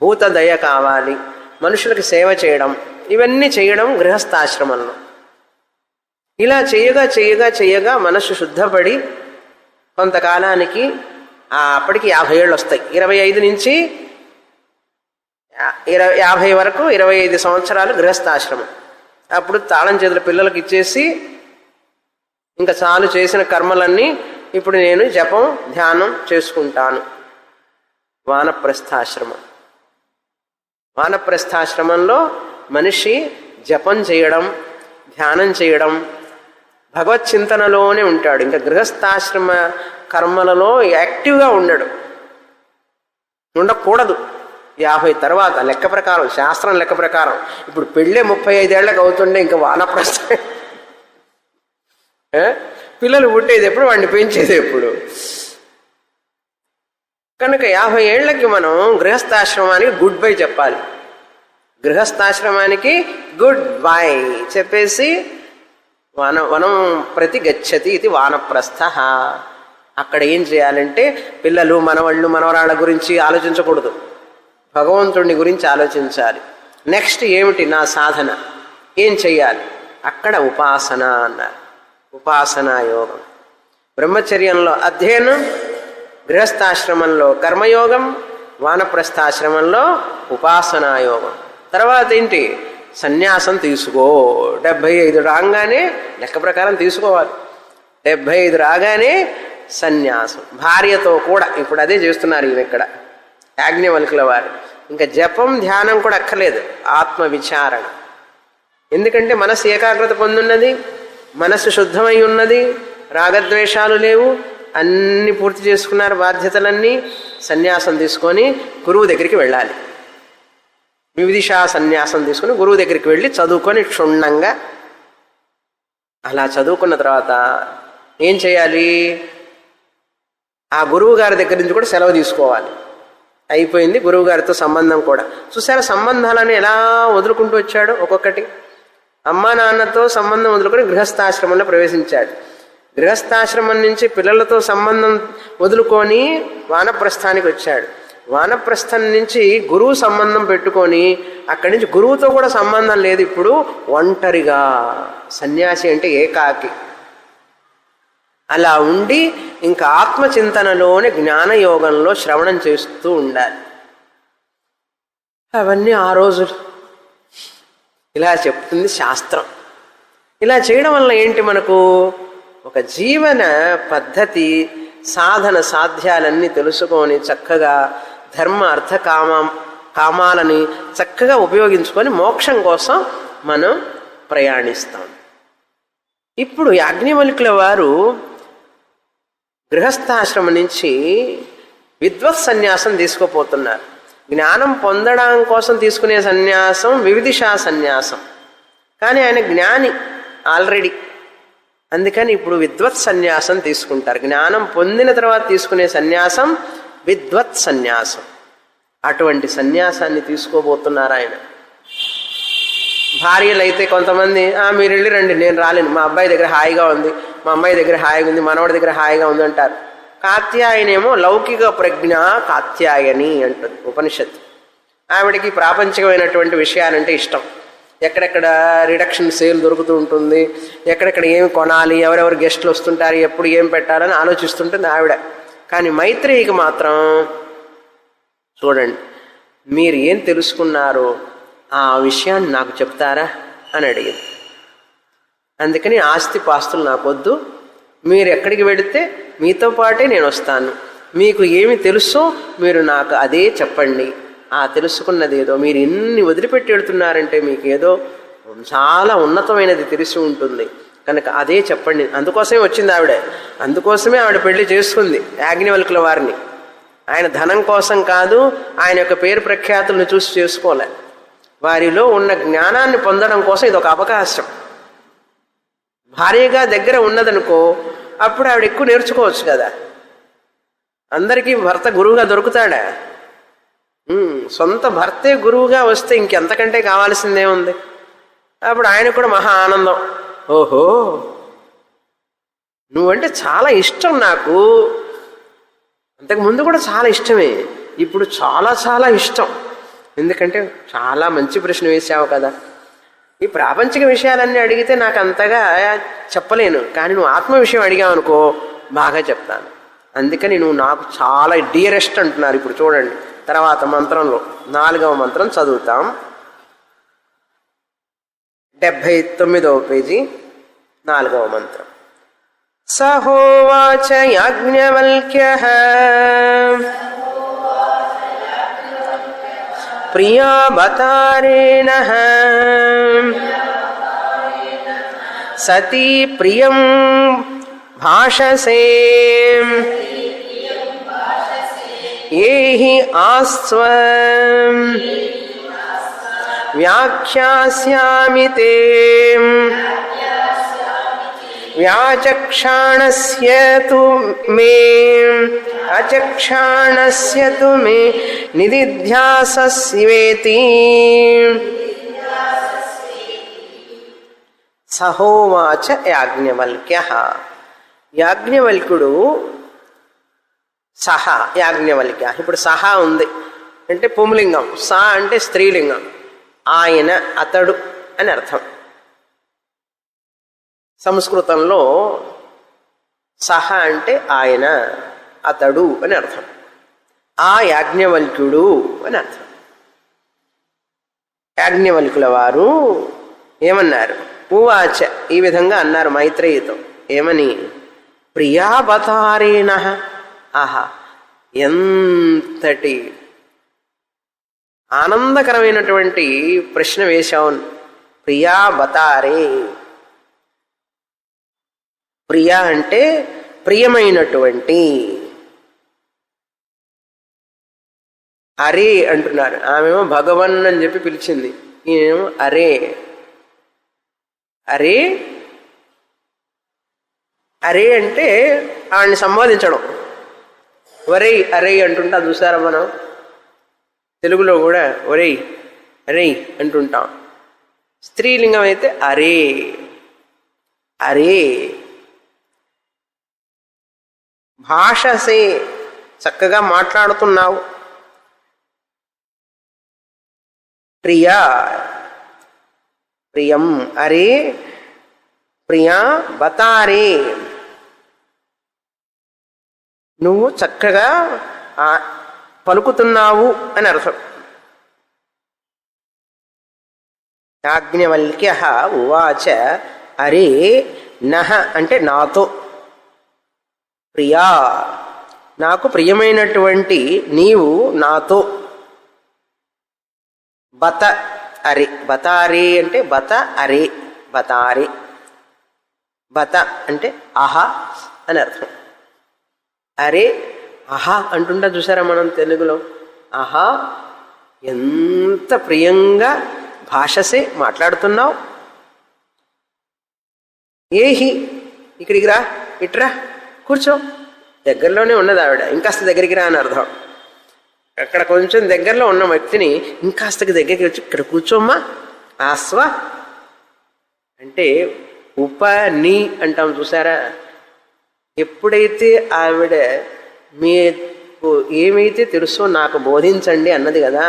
భూత దయ కావాలి, మనుషులకు సేవ చేయడం, ఇవన్నీ చేయడం గృహస్థాశ్రమంలో. ఇలా చేయగా చేయగా చేయగా మనసు శుద్ధపడి కొంతకాలానికి అప్పటికి 50 ఏళ్ళు వస్తాయి. 25 నుంచి 50 వరకు 25 సంవత్సరాలు గృహస్థాశ్రమం. అప్పుడు తాళం చేతుల పిల్లలకు ఇచ్చేసి ఇంకా చాలు చేసిన కర్మలన్నీ ఇప్పుడు నేను జపం ధ్యానం చేసుకుంటాను. వానప్రస్థాశ్రమం. వానప్రస్థాశ్రమంలో మనిషి జపం చేయడం, ధ్యానం చేయడం, భగవత్ చింతనలోనే ఉంటాడు. ఇంకా గృహస్థాశ్రమ కర్మలలో యాక్టివ్గా ఉండకూడదు. 50 తర్వాత లెక్క ప్రకారం, శాస్త్రం లెక్క ప్రకారం. ఇప్పుడు పెళ్ళే 35 ఏళ్ళకి అవుతుండే ఇంకా వానప్రస్థ. పిల్లలు పుట్టేది ఎప్పుడు, వాడిని పెంచేది ఎప్పుడు? కనుక 50 ఏళ్ళకి మనం గృహస్థాశ్రమానికి గుడ్ బై చెప్పాలి. గృహస్థాశ్రమానికి గుడ్ బై చెప్పేసి వనం ప్రతి గచ్చతి ఇది వానప్రస్థ. అక్కడ ఏం చేయాలంటే పిల్లలు, మనవాళ్ళు, మనవరాళ్ళ గురించి ఆలోచించకూడదు, భగవంతుడిని గురించి ఆలోచించాలి. నెక్స్ట్ ఏమిటి నా సాధన, ఏం చెయ్యాలి? అక్కడ ఉపాసన అన్నారు. ఉపాసనా యోగం. బ్రహ్మచర్యంలో అధ్యయనం, గృహస్థాశ్రమంలో కర్మయోగం, వానప్రస్థాశ్రమంలో ఉపాసనా యోగం. తర్వాత ఏంటి? సన్యాసం తీసుకో. 75 రాగానే లెక్క ప్రకారం తీసుకోవాలి. 75 రాగానే సన్యాసం, భార్యతో కూడా. ఇప్పుడు అదే చేస్తున్నారు ఈయన ఇక్కడ యాజ్ఞవల్కుల వారు. ఇంకా జపం ధ్యానం కూడా అక్కర్లేదు, ఆత్మ విచారణ. ఎందుకంటే మనసు ఏకాగ్రత పొందున్నది, మనసు శుద్ధమై ఉన్నది, రాగద్వేషాలు లేవు, అన్నీ పూర్తి చేసుకున్నారు బాధ్యతలన్నీ. సన్యాసం తీసుకొని గురువు దగ్గరికి వెళ్ళాలి. వివిధిషా సన్యాసం తీసుకుని గురువు దగ్గరికి వెళ్ళి చదువుకొని క్షుణ్ణంగా అలా చదువుకున్న తర్వాత ఏం చేయాలి? ఆ గురువు గారి దగ్గర నుంచి కూడా సెలవు తీసుకోవాలి. అయిపోయింది గురువు గారితో సంబంధం కూడా. చూసారా సంబంధాలని ఎలా వదులుకుంటూ వచ్చాడు ఒక్కొక్కటి. అమ్మా నాన్నతో సంబంధం వదులుకొని గృహస్థాశ్రమంలో ప్రవేశించాడు. గృహస్థాశ్రమం నుంచి పిల్లలతో సంబంధం వదులుకొని వానప్రస్థానికి వచ్చాడు. వానప్రస్థం నుంచి గురువు సంబంధం పెట్టుకొని అక్కడి నుంచి గురువుతో కూడా సంబంధం లేదు. ఇప్పుడు ఒంటరిగా సన్యాసి అంటే ఏకాకి అలా ఉండి ఇంకా ఆత్మచింతనలోనే జ్ఞానయోగంలో శ్రవణం చేస్తూ ఉండాలి. అవన్నీ ఆ రోజులు ఇలా చెప్తుంది శాస్త్రం. ఇలా చేయడం వల్ల ఏంటి, మనకు ఒక జీవన పద్ధతి, సాధన సాధ్యాలన్నీ తెలుసుకొని చక్కగా ధర్మ అర్థ కామాలని చక్కగా ఉపయోగించుకొని మోక్షం కోసం మనం ప్రయాణిస్తాం. ఇప్పుడు యాజ్ఞవల్కుల వారు గృహస్థాశ్రమం నుంచి విద్వత్ సన్యాసం తీసుకోపోతున్నారు. జ్ఞానం పొందడం కోసం తీసుకునే సన్యాసం వివిధిషా సన్యాసం, కానీ ఆయన జ్ఞాని ఆల్రెడీ, అందుకని ఇప్పుడు విద్వత్ సన్యాసం తీసుకుంటారు. జ్ఞానం పొందిన తర్వాత తీసుకునే సన్యాసం విద్వత్ సన్యాసం. అటువంటి సన్యాసాన్ని తీసుకోబోతున్నారు ఆయన. భార్యలు అయితే కొంతమంది మీరు వెళ్ళి రండి, నేను రాలేను, మా అబ్బాయి దగ్గర హాయిగా ఉంది, మా అమ్మాయి దగ్గర హాయిగా ఉంది, మనవాడి దగ్గర హాయిగా ఉంది అంటారు. కాత్యాయనేమో లౌకిక ప్రజ్ఞ కాత్యాయని అంటుంది ఉపనిషత్తు. ఆవిడికి ప్రాపంచికమైనటువంటి విషయాలంటే ఇష్టం. ఎక్కడెక్కడ రిడక్షన్ సేల్ దొరుకుతూ ఉంటుంది, ఎక్కడెక్కడ ఏమి కొనాలి, ఎవరెవరు గెస్టులు వస్తుంటారు, ఎప్పుడు ఏం పెట్టాలని ఆలోచిస్తుంటుంది ఆవిడ. కానీ మైత్రేయికి మాత్రం చూడండి, మీరు ఏం తెలుసుకున్నారో ఆ విషయాన్ని నాకు చెప్తారా అని అడిగింది. అందుకని ఆస్తి పాస్తులు నాకొద్దు, మీరు ఎక్కడికి వెళితే మీతో పాటే నేను వస్తాను, మీకు ఏమి తెలుసో మీరు నాకు అదే చెప్పండి. ఆ తెలుసుకున్నది ఏదో మీరు ఎన్ని వదిలిపెట్టి వెళుతున్నారంటే మీకు ఏదో చాలా ఉన్నతమైనది తెలిసి ఉంటుంది కనుక అదే చెప్పండి. అందుకోసమే వచ్చింది ఆవిడ, అందుకోసమే ఆవిడ పెళ్లి చేసుకుంది యాజ్ఞవల్కుల వారిని. ఆయన ధనం కోసం కాదు, ఆయన యొక్క పేరు ప్రఖ్యాతులను చూసి చేసుకోలే, వారిలో ఉన్న జ్ఞానాన్ని పొందడం కోసం ఇది ఒక అవకాశం. భార్యగా దగ్గర ఉన్నదనుకో అప్పుడు ఆవిడ ఎక్కువ నేర్చుకోవచ్చు కదా. అందరికీ భర్త గురువుగా దొరుకుతాడా? సొంత భర్తే గురువుగా వస్తే ఇంకెంతకంటే కావాల్సిందే ఉంది. అప్పుడు ఆయన కూడా మహా ఆనందం, ఓహో నువ్వంటే చాలా ఇష్టం నాకు, అంతకుముందు కూడా చాలా ఇష్టమే, ఇప్పుడు చాలా చాలా ఇష్టం, ఎందుకంటే చాలా మంచి ప్రశ్న వేసావు కదా. ఈ ప్రాపంచిక విషయాలన్నీ అడిగితే నాకు అంతగా చెప్పలేను, కానీ నువ్వు ఆత్మ విషయం అడిగావు అనుకో బాగా చెప్తాను. అందుకని నువ్వు నాకు చాలా డియరెస్ట్ అంటున్నారు. ఇప్పుడు చూడండి తర్వాత మంత్రంలో 4వ మంత్రం చదువుతాం. 79వ పేజీ 4వ మంత్రం. సహోవాచ యాజ్ఞవల్క్యః ప్రియా బతారేణః సతీ ప్రియం భాషసే ఏహి ఆస్వ వ్యాఖ్యాస్యామి తే వ్యాచక్షాణస్య తు మే అచక్షాణస్య తు మే నిదిధ్యాసస్వేతి. సహోవాచ యాజ్ఞవల్క్యః. యాజ్ఞవల్కుడు సహ యాజ్ఞవల్క్య. ఇప్పుడు సహ ఉంది అంటే పుంలింగం, సా అంటే స్త్రీలింగం, ఆయన అతడు అని అర్థం. సంస్కృతంలో సహ అంటే ఆయన అతడు అని అర్థం, ఆ యాజ్ఞవల్క్యుడు అని అర్థం. యాజ్ఞవల్కుల వారు ఏమన్నారు? ఉవాచ, ఈ విధంగా అన్నారు మైత్రేయితో. ఏమని? ప్రియావతారేణ. ఆహా, ఎంతటి ఆనందకరమైనటువంటి ప్రశ్న వేశావు. ప్రియావతారే. ప్రియ అంటే ప్రియమైనటువంటి. అరే అంటున్నారు, ఆమెమో భగవన్ అని చెప్పి పిలిచింది, ఈయనేమో అరే. అరే అరే అంటే ఆవిడ్ని సంబోధించడం. ఒరై అరే అంటుంటా చూసారా మనం తెలుగులో కూడా, ఒరై అరే అంటుంటాం. స్త్రీలింగం అయితే అరే. అరే భాషసే చక్కగా మాట్లాడుతున్నావు. ప్రియా ప్రియం అరే ప్రియా బతారే నువ్వు చక్కగా పలుకుతున్నావు అని అర్థం. యాజ్ఞవల్క్య ఉవాచ అరే నహ అంటే నాతో, ప్రియా నాకు ప్రియమైనటువంటి నీవు నాతో, బత అరే బతారే అంటే బత అరే బతారే, బత అంటే ఆహా అని అర్థం. అరే ఆహా అంటుంటా చూసారా మనం తెలుగులో, ఆహా ఎంత ప్రియంగా భాషసే మాట్లాడుతున్నావు. ఏహి ఇక్కడికి రా, ఇట్రా కూర్చో, దగ్గరలోనే ఉన్నది ఆవిడ, ఇంకాస్త దగ్గరికి రా అని అర్థం. అక్కడ కొంచెం దగ్గరలో ఉన్న వ్యక్తిని ఇంకాస్తకి దగ్గరికి వచ్చి ఇక్కడ కూర్చోమ్మా, ఆస్వ అంటే ఉపని అంటాం చూసారా. ఎప్పుడైతే ఆవిడ మీకు ఏమైతే తెలుసో నాకు బోధించండి అన్నది కదా,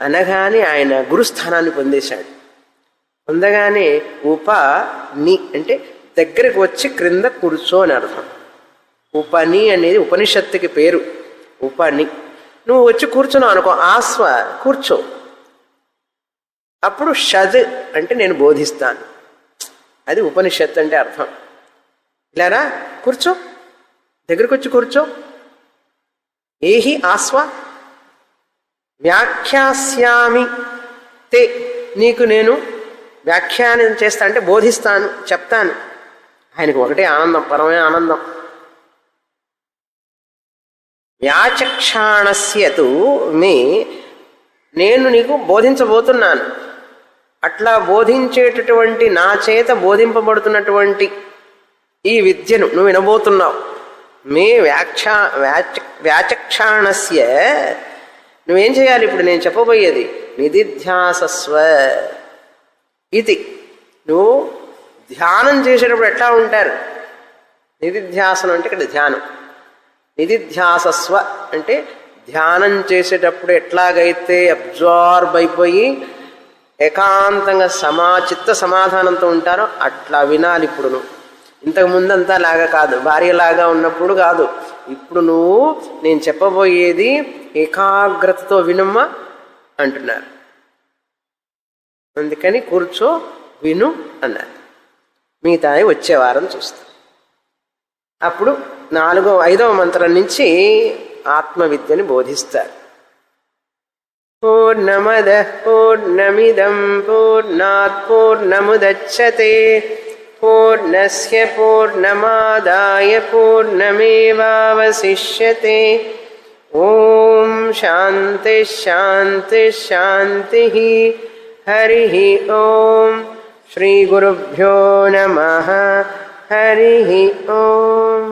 అనగానే ఆయన గురుస్థానాన్ని పొందేశాడు. పొందగానే ఉపని అంటే దగ్గరకు వచ్చి క్రింద కూర్చో అని అర్థం. ఉపని అనేది ఉపనిషత్తుకి పేరు. ఉపని నువ్వు వచ్చి కూర్చున్నావు అనుకో, ఆస్వ కూర్చో, అప్పుడు షద్ అంటే నేను బోధిస్తాను, అది ఉపనిషత్తు అంటే అర్థం. ఇలారా కూర్చో, దగ్గరకు వచ్చి కూర్చో. ఏహి ఆస్వ వ్యాఖ్యాస్యామి తే నీకు నేను వ్యాఖ్యానం చేస్తా అంటే బోధిస్తాను, చెప్తాను. ఆయనకు ఒకటే ఆనందం, పరమైన ఆనందం. వ్యాచక్షాణస్యతు మే నేను నీకు బోధించబోతున్నాను. అట్లా బోధించేటటువంటి నా చేత బోధింపబడుతున్నటువంటి ఈ విద్యను నువ్వు వినబోతున్నావు. మే వ్యాచక్షాణస్య నువ్వేం చేయాలి ఇప్పుడు నేను చెప్పబోయేది, నిధిధ్యాసస్వ ఇది. నువ్వు ధ్యానం చేసేటప్పుడు ఎట్లా ఉంటారు, నిధిధ్యాసనం అంటే ఇక్కడ ధ్యానం. నిధిధ్యాసస్వ అంటే ధ్యానం చేసేటప్పుడు ఎట్లాగైతే అబ్జార్బ్ అయిపోయి ఏకాంతంగా చిత్త సమాధానంతో ఉంటారో అట్లా వినాలి ఇప్పుడు నువ్వు. ఇంతకుముందంతా లాగా కాదు, భార్యలాగా ఉన్నప్పుడు కాదు. ఇప్పుడు నువ్వు నేను చెప్పబోయేది ఏకాగ్రతతో వినమ్మా అంటున్నారు. అందుకని కూర్చో విను అన్నారు. మిగతాది వచ్చే వారం చూస్తాం. అప్పుడు 5వ మంత్రం నుంచి ఆత్మవిద్యని బోధిస్తారు. పూర్ణమద పూర్ణమిదం పూర్ణాత్ పూర్ణముదచ్యతే పూర్ణస్య పూర్ణమాదాయ పూర్ణమేవావశిష్యతే. ఓం శాంతి శాంతి శాంతి. హరి ఓం. శ్రీ గురుభ్యో నమః. హరి ఓం.